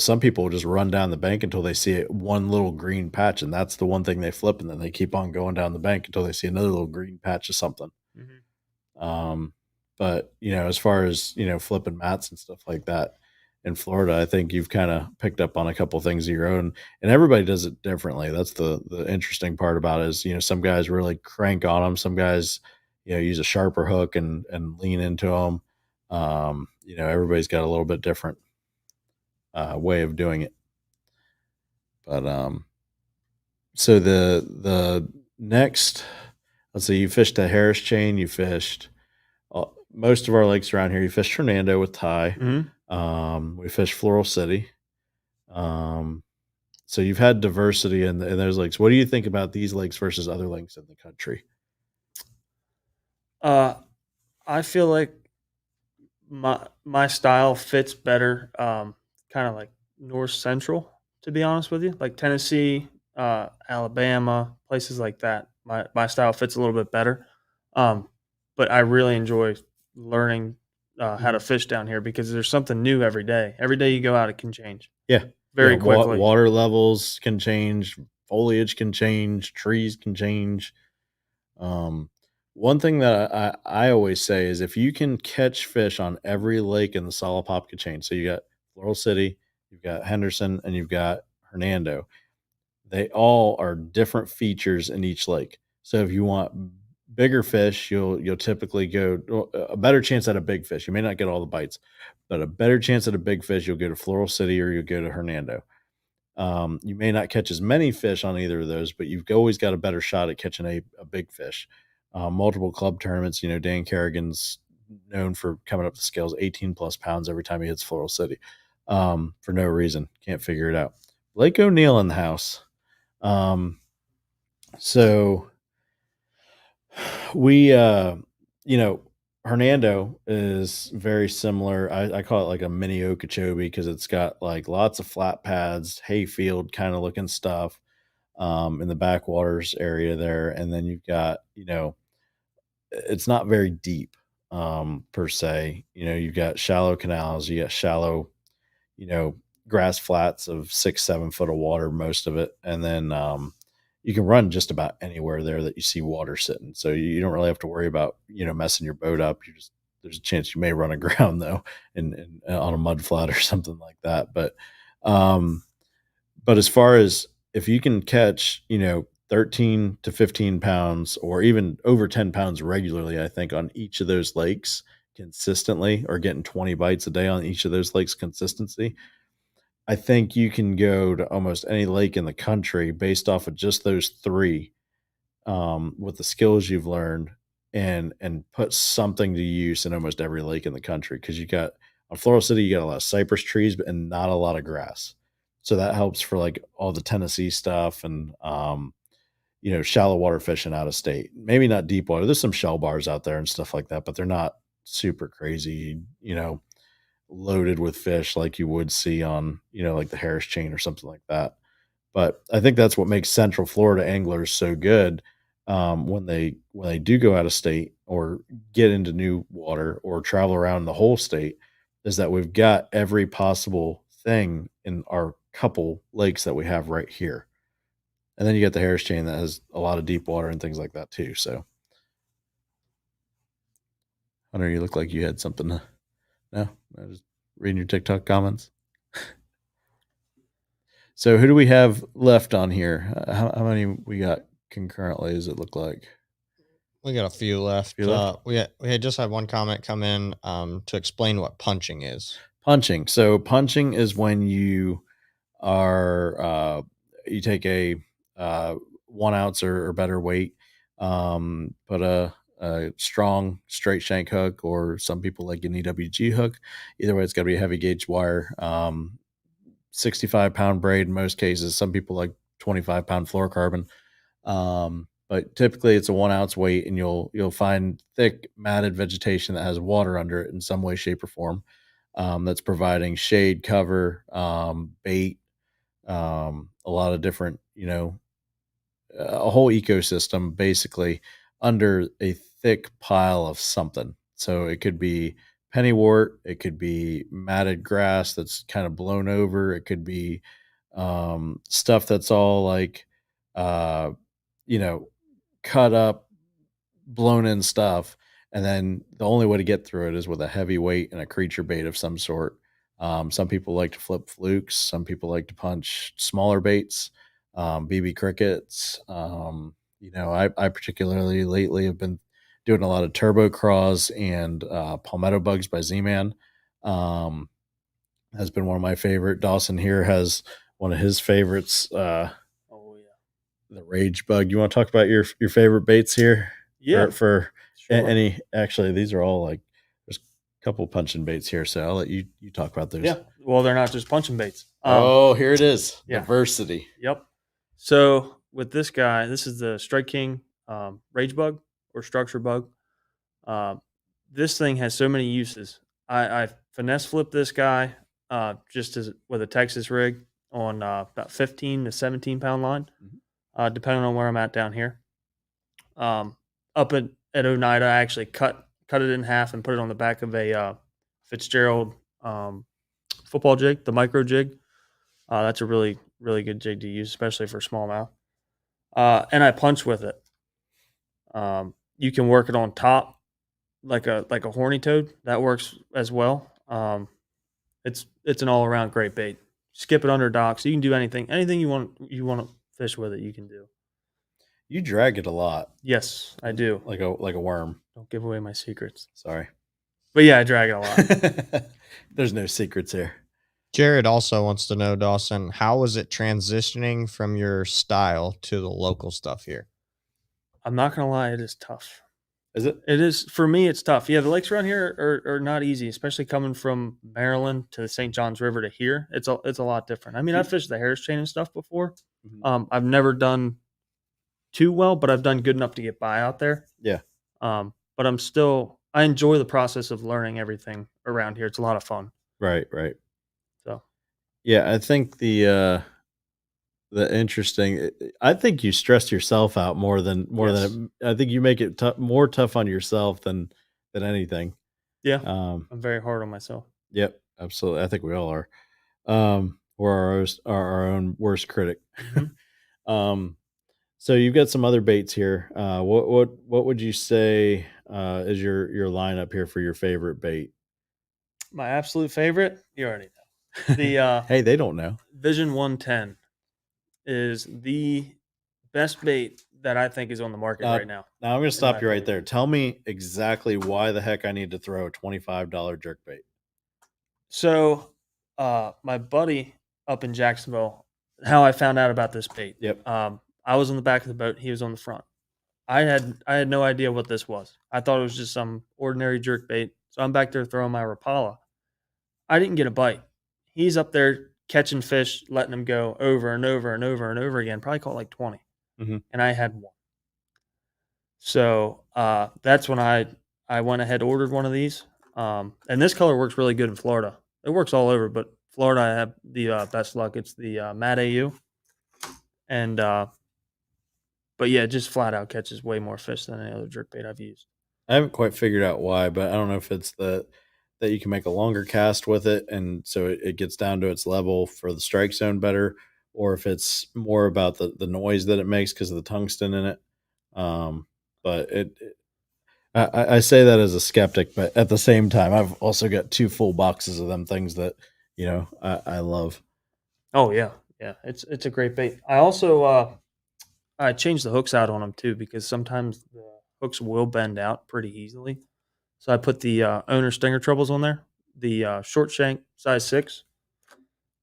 some people will just run down the bank until they see one little green patch, and that's the one thing they flip, and then they keep on going down the bank until they see another little green patch of something.
Mhm.
But as far as flipping mats and stuff like that in Florida, I think you've kind of picked up on a couple things of your own, and everybody does it differently. That's the interesting part about it is some guys really crank on them, some guys use a sharper hook and lean into them. Everybody's got a little bit different way of doing it. But so the next, let's see, you fished the Harris chain, you fished most of our lakes around here. You fished Hernando with Ty.
Mhm.
We fished Floral City. So you've had diversity in those lakes. What do you think about these lakes versus other lakes in the country?
I feel like my style fits better, kind of like north central. To be honest with you, like Tennessee, Alabama, places like that. My style fits a little bit better. Um, but I really enjoy learning how to fish down here because there's something new every day. Every day you go out, it can change
Yeah.
very
Yeah,
quickly.
water levels can change, foliage can change, trees can change. Um, One thing that I always say is if you can catch fish on every lake in the Solopopka chain, so you got Floral City, you've got Henderson, and you've got Hernando, they all are different features in each lake. So if you want bigger fish, you'll typically go a better chance at a big fish. You may not get all the bites, but a better chance at a big fish, you'll go to Floral City or you'll go to Hernando. You may not catch as many fish on either of those, but you've always got a better shot at catching a big fish. Multiple club tournaments, Dan Kerrigan's known for coming up the scales 18 plus pounds every time he hits Floral City for no reason. Can't figure it out. Blake O'Neill in the house. So we, Hernando is very similar. I call it like a mini Okeechobee because it's got like lots of flat pads, hayfield kind of looking stuff in the backwaters area there. And then you've got, it's not very deep per se. You've got shallow canals, you got shallow, you know, grass flats of 6, 7 foot of water, most of it. And then you can run just about anywhere there that you see water sitting. So you don't really have to worry about, messing your boat up. There's a chance you may run aground though, on a mud flat or something like that. Um, but as far as if you can catch, 13 to 15 pounds or even over 10 pounds regularly, I think on each of those lakes consistently, or getting 20 bites a day on each of those lakes consistency, I think you can go to almost any lake in the country based off of just those three, with the skills you've learned, and put something to use in almost every lake in the country. Because you got on Floral City, you got a lot of cypress trees, and not a lot of grass. So that helps for like all the Tennessee stuff and shallow water fishing out of state. Maybe not deep water. There's some shell bars out there and stuff like that, but they're not super crazy. Loaded with fish like you would see on, like the Harris chain or something like that. But I think that's what makes Central Florida anglers so good, when they do go out of state or get into new water or travel around the whole state, is that we've got every possible thing in our couple lakes that we have right here. And then you got the Harris chain that has a lot of deep water and things like that too. So, Hunter, you look like you had something. No, I was reading your TikTok comments. So who do we have left on here? How many we got concurrently? Does it look like?
We got a few left. We had just had one comment come in to explain what punching is.
Punching. So punching is when you you take a 1 ounce or better weight, put a strong straight shank hook, or some people like an EWG hook. Either way, it's got to be a heavy gauge wire. 65-pound braid in most cases. Some people like 25-pound fluorocarbon. But typically it's a 1 ounce weight, and you'll find thick matted vegetation that has water under it in some way, shape, or form. That's providing shade, cover, bait, a lot of different, a whole ecosystem basically under a thick pile of something. So it could be pennywort, it could be matted grass that's kind of blown over, it could be stuff that's all like, uh, you know, cut up, blown in stuff. And then the only way to get through it is with a heavy weight and a creature bait of some sort. Some people like to flip flukes. Some people like to punch smaller baits, BB crickets. I particularly lately have been doing a lot of turbo craws and palmetto bugs by Z-Man. Has been one of my favorite. Dawson here has one of his favorites.
Oh yeah,
the rage bug. You want to talk about your favorite baits here?
yeah.
For
Sure.
any, actually, these are all like, there's a couple punching baits here, so I'll let you talk about those.
Yeah. Well, they're not just punching baits.
Here it is.
yeah.
Diversity.
Yep. So with this guy, this is the Strike King rage bug or structure bug. This thing has so many uses. I finesse flipped this guy just with a Texas rig on about 15 to 17 pound line, depending on where I'm at down here. Up at Oneida, I actually cut it in half and put it on the back of a Fitzgerald football jig, the micro jig. That's a really, really good jig to use, especially for smallmouth. And I punch with it. You can work it on top like a horny toad. That works as well. It's an all around great bait. Skip it under docks. You can do anything you want to fish with it. You can do.
You drag it a lot.
Yes, I do.
Like a worm.
Don't give away my secrets.
Sorry.
But yeah, I drag it a lot.
There's no secrets here.
Jared also wants to know, Dawson, how is it transitioning from your style to the local stuff here?
I'm not gonna lie, it is tough.
Is it?
It is, for me. It's tough. Yeah, the lakes around here are not easy, especially coming from Maryland to the St. Johns River to here. It's a lot different. I mean, I've fished the Harris chain and stuff before. I've never done too well, but I've done good enough to get by out there.
Yeah.
But I'm still I enjoy the process of learning everything around here. It's a lot of fun.
Right, right.
So
Yeah, I think the interesting I think you stress yourself out more
yes,
than I think you make it more tough on yourself than anything.
yeah,
Um,
I'm very hard on myself.
yep, absolutely. I think we all are. We're our own worst critic.
Hmm.
um, so you've got some other baits here. What would you say is your lineup here for your favorite bait?
My absolute favorite, you already know, the
Hey, they don't know.
Vision 110 is the best bait that I think is on the market
Now,
right now.
now I'm going to
In my
stop you right
opinion.
there. Tell me exactly why the heck I need to throw a $25 jerk bait.
So, my buddy up in Jacksonville, how I found out about this bait.
Yep.
I was on the back of the boat. He was on the front. I had no idea what this was. I thought it was just some ordinary jerk bait. So I'm back there throwing my Rapala. I didn't get a bite. He's up there catching fish, letting them go over and over and over and over again. Probably caught like 20,
Mhm.
and I had one. So that's when I went ahead ordered one of these. And this color works really good in Florida. It works all over, but Florida I have the best luck. It's the Matt AU, and but yeah, it just flat out catches way more fish than any other jerkbait I've used.
I haven't quite figured out why, but I don't know if it's that you can make a longer cast with it, and so it gets down to its level for the strike zone better, or if it's more about the noise that it makes because of the tungsten in it. But I say that as a skeptic, but at the same time, I've also got 2 full boxes of them things that I love.
Oh yeah, yeah, it's a great bait. I also I changed the hooks out on them too because sometimes the hooks will bend out pretty easily. So I put the owner stinger trebles on there, the short shank size 6,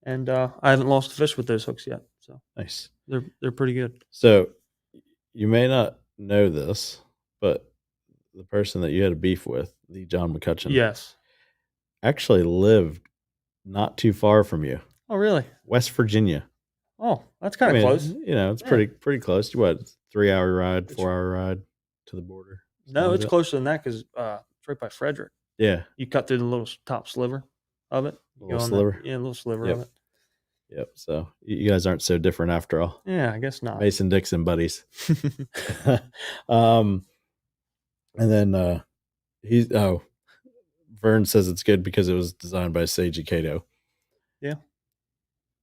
and I haven't lost a fish with those hooks yet. So
Nice.
they're pretty good.
So you may not know this, but the person that you had a beef with, the John McCutcheon,
Yes.
actually lived not too far from you,
Oh really?
West Virginia.
Oh, that's
I
kind of
mean,
close.
it's
Yeah.
pretty close. What, 3 hour ride,
It's
4 hour ride to the border? Something
No,
like
it's
that?
closer than that because it's right by Frederick.
Yeah,
You cut through the little top sliver of it. You
little
go on
sliver.
yeah, a little sliver
Yep,
of it.
yep. So you guys aren't so different after all.
Yeah, I guess not.
Mason Dixon buddies. um, and then Vern says it's good because it was designed by Seiji Kato.
Yeah.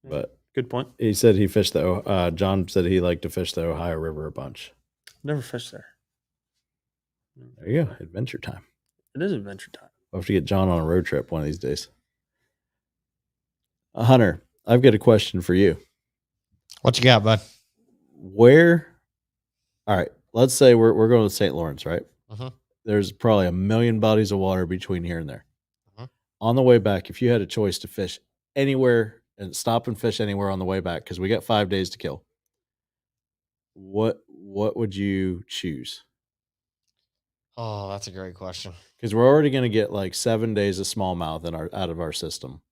But
Good point.
he said he fished John said he liked to fish the Ohio River a bunch.
Never fished there.
There you go, adventure time.
It is adventure time.
We'll have to get John on a road trip one of these days. Hunter, I've got a question for you.
What you got, bud?
Where? All right, let's say we're going to St. Lawrence, right?
Mhm.
There's probably a million bodies of water between here and there.
Mhm.
On the way back, if you had a choice to fish anywhere and stop and fish anywhere on the way back, because we got 5 days to kill, what would you choose?
Oh, that's a great question.
Because we're already going to get like 7 days of smallmouth out of our system.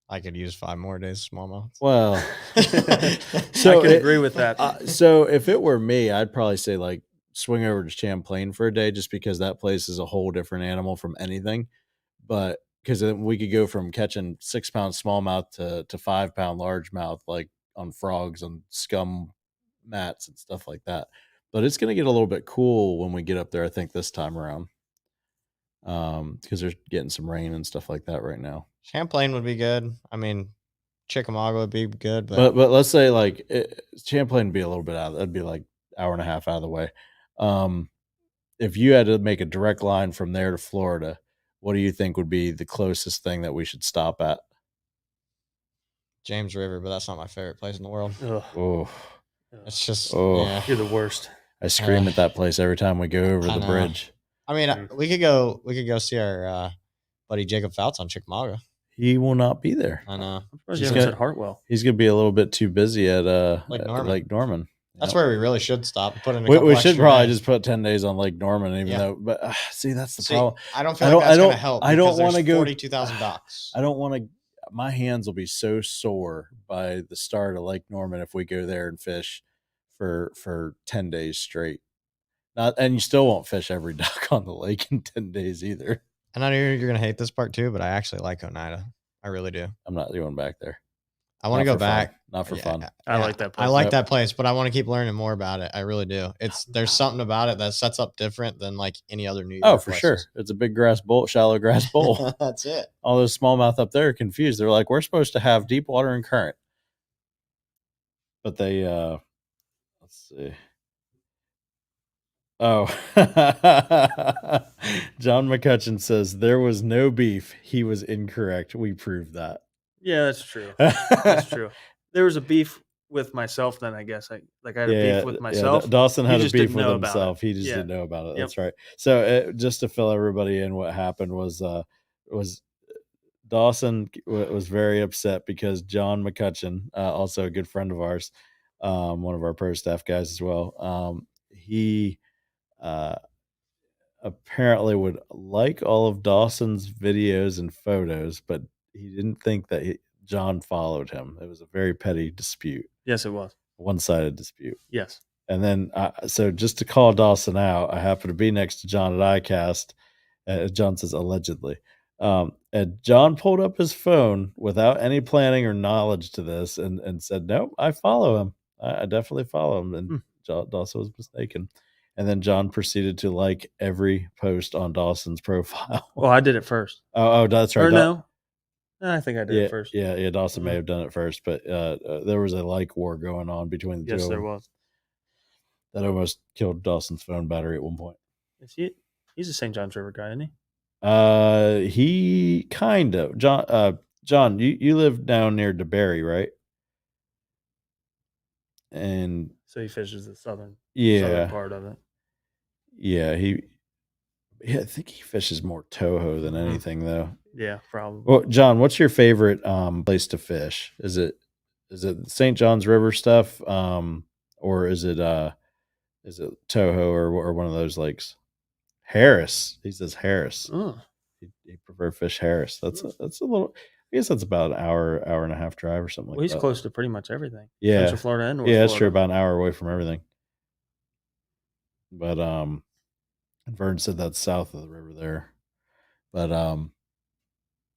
I could use 5 more days of smallmouth.
Well,
I can agree with that.
So if it were me, I'd probably say like swing over to Champlain for a day, just because that place is a whole different animal from anything. But because then we could go from catching 6 pound smallmouth to 5 pound largemouth, like on frogs and scum mats and stuff like that. But it's going to get a little bit cool when we get up there, I think, this time around. Because they're getting some rain and stuff like that right now.
Champlain would be good. I mean, Chickamauga would be good, but
But let's say like Champlain would be a little bit out. That'd be like hour and a half out of the way. If you had to make a direct line from there to Florida, what do you think would be the closest thing that we should stop at?
James River, but that's not my favorite place in the world.
Ugh.
Oh,
It's just
Oh.
yeah.
You're the worst.
I scream at that place every time we go over
I
the
know.
bridge.
I mean, we could go see our buddy Jacob Fouts on Chickamauga.
He will not be there.
I know.
I'm surprised
He's
you haven't
got-
said Hartwell.
He's going to be a little bit too busy at
Lake
at
Norman.
Lake Norman.
That's
Yep.
where we really should stop and put in a
we
couple
should
extra
probably
days.
just put 10 days on Lake Norman, even
Yeah.
though. But see, that's the
See,
problem.
I don't feel
I
like
don't-
that's
I
going to
don't-
help.
I don't
because there's
wanna go-
42,000 docks.
I don't want to. My hands will be so sore by the start of Lake Norman if we go there and fish for 10 days straight. And you still won't fish every duck on the lake in 10 days either.
And I know you're gonna hate this part too, but I actually like Oneida. I really do.
I'm not going back there.
I want to
Not
go
for fun.
back.
Not for fun.
I like that place.
I like
Nope.
that place, but I want to keep learning more about it. I really do. There's something about it that sets up different than like any other New York.
Oh, for sure. It's a big grass bowl, shallow grass bowl.
That's it.
All those smallmouth up there are confused. They're like, we're supposed to have deep water and current. But they, let's see. Oh, John McCutcheon says there was no beef. He was incorrect. We proved that.
Yeah, that's true. That's true. There was a beef with myself then, I guess. I had a beef with myself.
Dawson
You
had a
just
beef
didn't
with
know about
himself.
it.
He just
Yeah.
didn't know about it.
Yep.
That's right. So just to fill everybody in, what happened was Dawson was very upset because John McCutcheon, also a good friend of ours, one of our pro staff guys as well, he apparently would like all of Dawson's videos and photos, but he didn't think that John followed him. It was a very petty dispute,
Yes, it was.
one-sided dispute.
Yes.
And then, so just to call Dawson out, I happened to be next to John at ICAST. John says allegedly. And John pulled up his phone without any planning or knowledge to this and said, "Nope, I follow him. I definitely follow him." And Dawson was mistaken. And then John proceeded to like every post on Dawson's profile.
Well, I did it first.
Oh, that's right.
Or no. I think I did
Yeah,
it first.
yeah. Dawson may have done it first, but there was a like war going on between the two
Yes,
of
there
them
was.
that almost killed Dawson's phone battery at one point.
Is he? He's a St. John's River guy, isn't he?
He kind of John, you live down near DeBerry, right? And
So he fishes the southern part of it.
Yeah, I think he fishes more Toho than anything though.
Yeah, probably.
Well, John, what's your favorite place to fish? Is it St. John's River stuff? Or is it Toho or one of those lakes? Harris. He says Harris.
Oh.
He prefer fish Harris. That's a little. I guess that's about an hour and a half drive or something.
Well,
like
he's
that.
close to pretty much everything.
Yeah,
Central Florida and North
yeah, that's
Florida.
true. About an hour away from everything. But Vern said that's south of the river there. But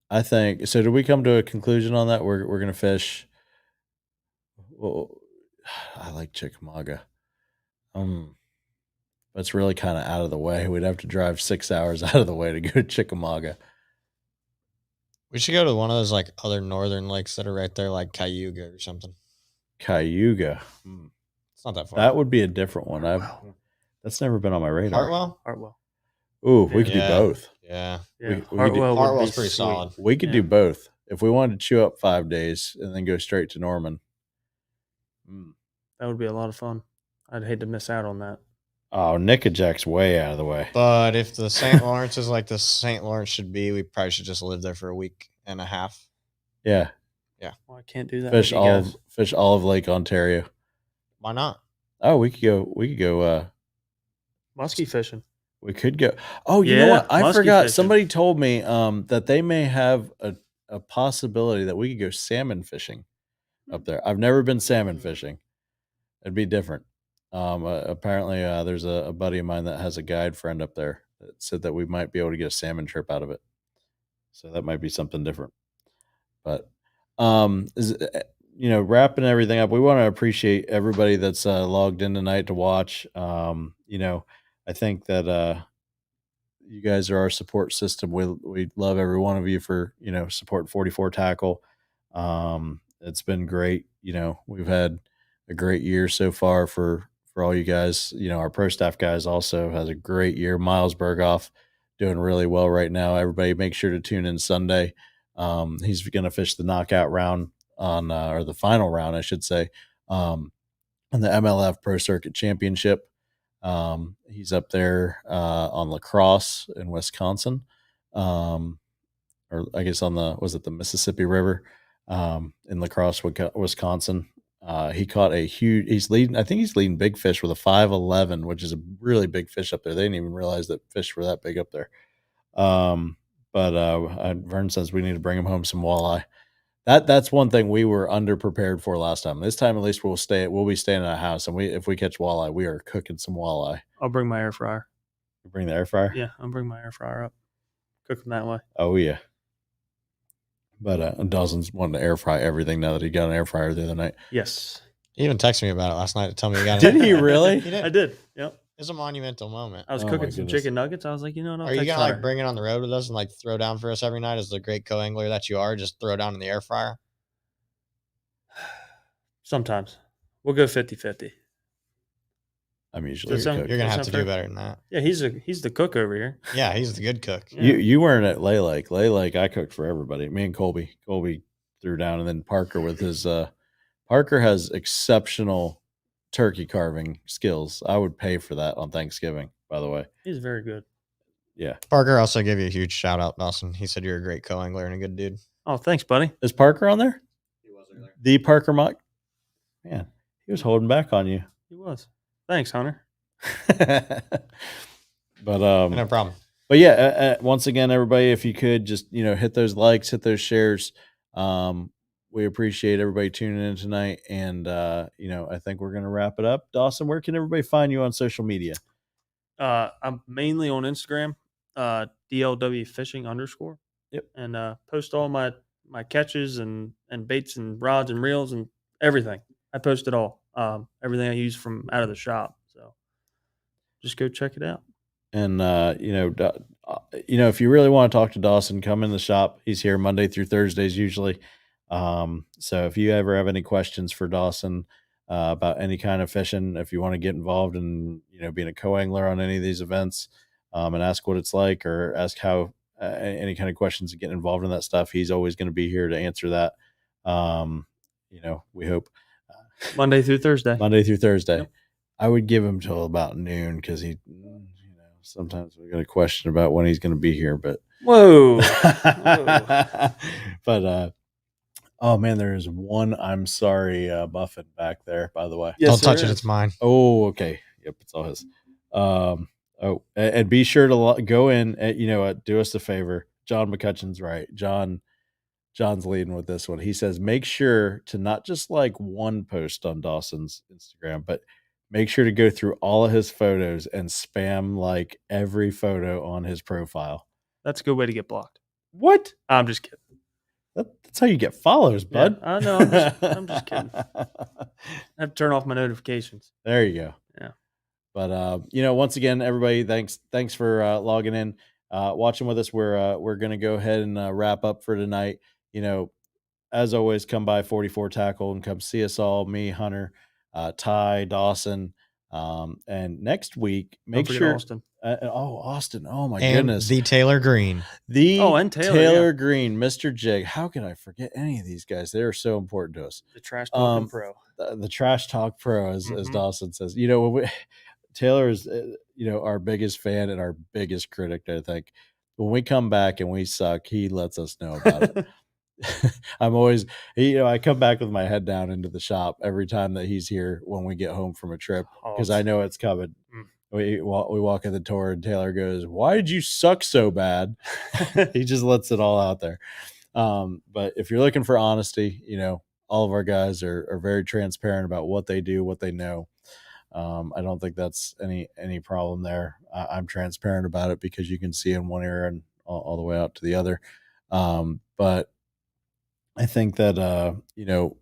I think so. Did we come to a conclusion on that? We're gonna fish. Well, I like Chickamauga. But it's really kind of out of the way. We'd have to drive 6 hours out of the way to go to Chickamauga.
We should go to one of those like other northern lakes that are right there, like Cayuga or something.
Cayuga.
It's not that far.
That would be a different one. That's never been on my radar.
Hartwell.
Ooh, we could do both.
Yeah.
Hartwell's
pretty solid.
We could do both. If we wanted to chew up 5 days and then go straight to Norman.
That would be a lot of fun. I'd hate to miss out on that.
Oh, Nickajack's way out of the way.
But if the St. Lawrence is like the St. Lawrence should be, we probably should just live there for a week and a half.
Yeah.
Yeah.
Well, I can't do that.
Fish all of Lake Ontario.
Why not?
Oh, we could go
muskie fishing.
We could go. Oh, you know what? I forgot. Fishing. Somebody told me that they may have a possibility that we could go salmon fishing up there. I've never been salmon fishing. It'd be different. Apparently, there's a buddy of mine that has a guide friend up there that said that we might be able to get a salmon trip out of it. So that might be something different. But, wrapping everything up, we want to appreciate everybody that's logged in tonight to watch. I think that you guys are our support system. We love every one of you for, supporting 44 Tackle. It's been great. We've had a great year so far for all you guys. Our pro staff guys also has a great year. Miles Berghoff doing really well right now. Everybody make sure to tune in Sunday. He's going to fish the knockout round or the final round, I should say, on the MLF Pro Circuit Championship. He's up there on La Crosse in Wisconsin, or I guess was it the Mississippi River in La Crosse, Wisconsin. He caught he's leading big fish with a 5.11, which is a really big fish up there. They didn't even realize that fish were that big up there. But Vern says we need to bring him home some walleye. That's one thing we were underprepared for last time. This time, at least we'll be staying in a house, and if we catch walleye, we are cooking some walleye.
I'll bring my air fryer.
You bring the air fryer?
Yeah, I'll bring my air fryer up. Cook them that way.
Oh yeah. But Dawson's wanted to air fry everything now that he got an air fryer the other night.
Yes.
He even texted me about it last night to tell me he got it.
Did he really?
He did.
I did. Yep.
It's a monumental moment.
I was
Oh,
cooking
my
some
goodness.
chicken nuggets. I was like, no,
Are you gonna like bring it on the road with us and like throw down for us every night as the great co-angler that you are? Just throw down in the air fryer.
Sometimes. We'll go 50-50.
I'm usually
Does
your
that
cook.
You're gonna
Is
have
that
to do
fair?
better than that.
Yeah, he's the cook over here.
Yeah, he's the good cook.
Yeah.
You weren't at Lay Lake. Lay Lake, I cooked for everybody. Me and Colby. Colby threw down, and then Parker with his Parker has exceptional turkey carving skills. I would pay for that on Thanksgiving, by the way.
He's very good.
Yeah.
Parker also gave you a huge shout out, Dawson. He said you're a great co-angler and a good dude.
Oh, thanks, buddy.
Is Parker on there?
He was earlier.
The Parker Mock? Man, he was holding back on you.
He was. Thanks, Hunter.
But
No problem.
But yeah, once again, everybody, if you could just, hit those likes, hit those shares. We appreciate everybody tuning in tonight. And, I think we're going to wrap it up. Dawson, where can everybody find you on social media?
I'm mainly on Instagram, DLW Fishing _.
Yep.
And post all my catches and baits and rods and reels and everything. I post it all. Everything I use from out of the shop. So just go check it out.
And, if you really want to talk to Dawson, come in the shop. He's here Monday through Thursdays usually. So if you ever have any questions for Dawson about any kind of fishing, if you want to get involved in, being a co-angler on any of these events, and ask what it's like or ask how any kind of questions to get involved in that stuff, he's always going to be here to answer that. We hope
Monday through Thursday.
Yep. I would give him till about noon because he, sometimes we got a question about when he's going to be here, but
Whoa.
But oh man, there is one I'm sorry Buffett back there, by the way.
Yes,
Don't touch
there
it.
is.
It's mine.
Oh, okay. Yep, it's all his. And be sure to go in and do us a favor. John McCutcheon's right. John's leading with this one. He says, make sure to not just like one post on Dawson's Instagram, but make sure to go through all of his photos and spam like every photo on his profile.
That's a good way to get blocked.
What?
I'm just kidding.
That's how you get follows, bud.
Yeah, I know. I'm just kidding. I have to turn off my notifications.
There you go.
Yeah.
But once again, everybody, thanks for logging in, watching with us. We're gonna go ahead and wrap up for tonight. As always, come by 44 Tackle and come see us all. Me, Hunter, Ty, Dawson, and next week make
Don't forget
sure.
Austin.
Austin! Oh my
And
goodness,
the Taylor Green.
And Taylor,
Green, Mr. Jig. How can I forget any of these guys? They are so important to us.
The Trash Talking Pro.
The Trash Talk Pro, as Dawson says. When Taylor is, our biggest fan and our biggest critic. I think when we come back and we suck, he lets us know about it. I'm always, I come back with my head down into the shop every time that he's here when we get home from a trip because I know it's coming. We walk in the door and Taylor goes, "Why did you suck so bad?" He just lets it all out there. But if you're looking for honesty, all of our guys are very transparent about what they do, what they know. I don't think that's any problem there. I'm transparent about it because you can see in one ear and all the way out to the other. But I think that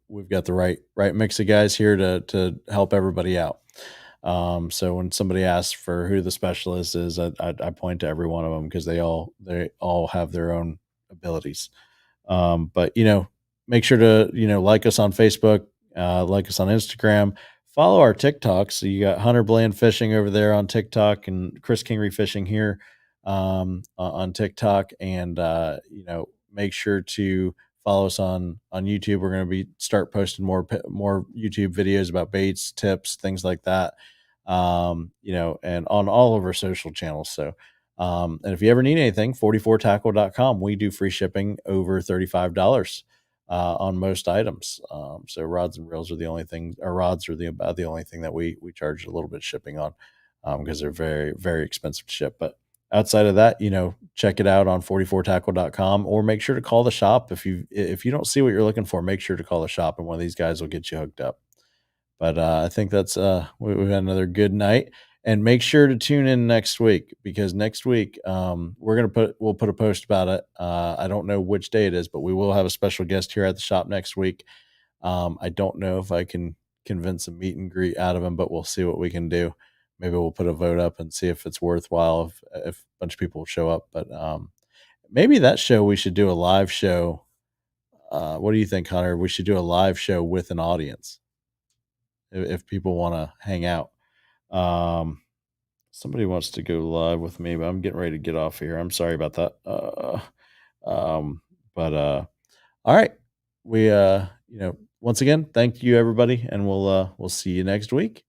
we've got the right mix of guys here to help everybody out. So when somebody asks for who the specialist is, I point to every one of them because they all have their own abilities. But make sure to like us on Facebook, like us on Instagram, follow our TikTok. So you got Hunter Bland Fishing over there on TikTok and Chris Kingery Fishing here on TikTok, and make sure to follow us on YouTube. We're going to start posting more YouTube videos about baits, tips, things like that. And on all of our social channels. So, and if you ever need anything, 44tackle.com, we do free shipping over $35 on most items. So rods and reels are the only thing, or rods are the only thing that we charge a little bit of shipping on, because they're very, very expensive to ship. But outside of that, check it out on 44tackle.com, or make sure to call the shop. If you don't see what you're looking for, make sure to call the shop and one of these guys will get you hooked up. But I think that's we've had another good night. And make sure to tune in next week, because next week we'll put a post about it. I don't know which day it is, but we will have a special guest here at the shop next week. I don't know if I can convince a meet and greet out of him, but we'll see what we can do. Maybe we'll put a vote up and see if it's worthwhile, if a bunch of people show up. But maybe that show we should do a live show. What do you think, Hunter? We should do a live show with an audience if people want to hang out. Somebody wants to go live with me, but I'm getting ready to get off here. I'm sorry about that. But all right. We once again, thank you everybody, and we'll see you next week.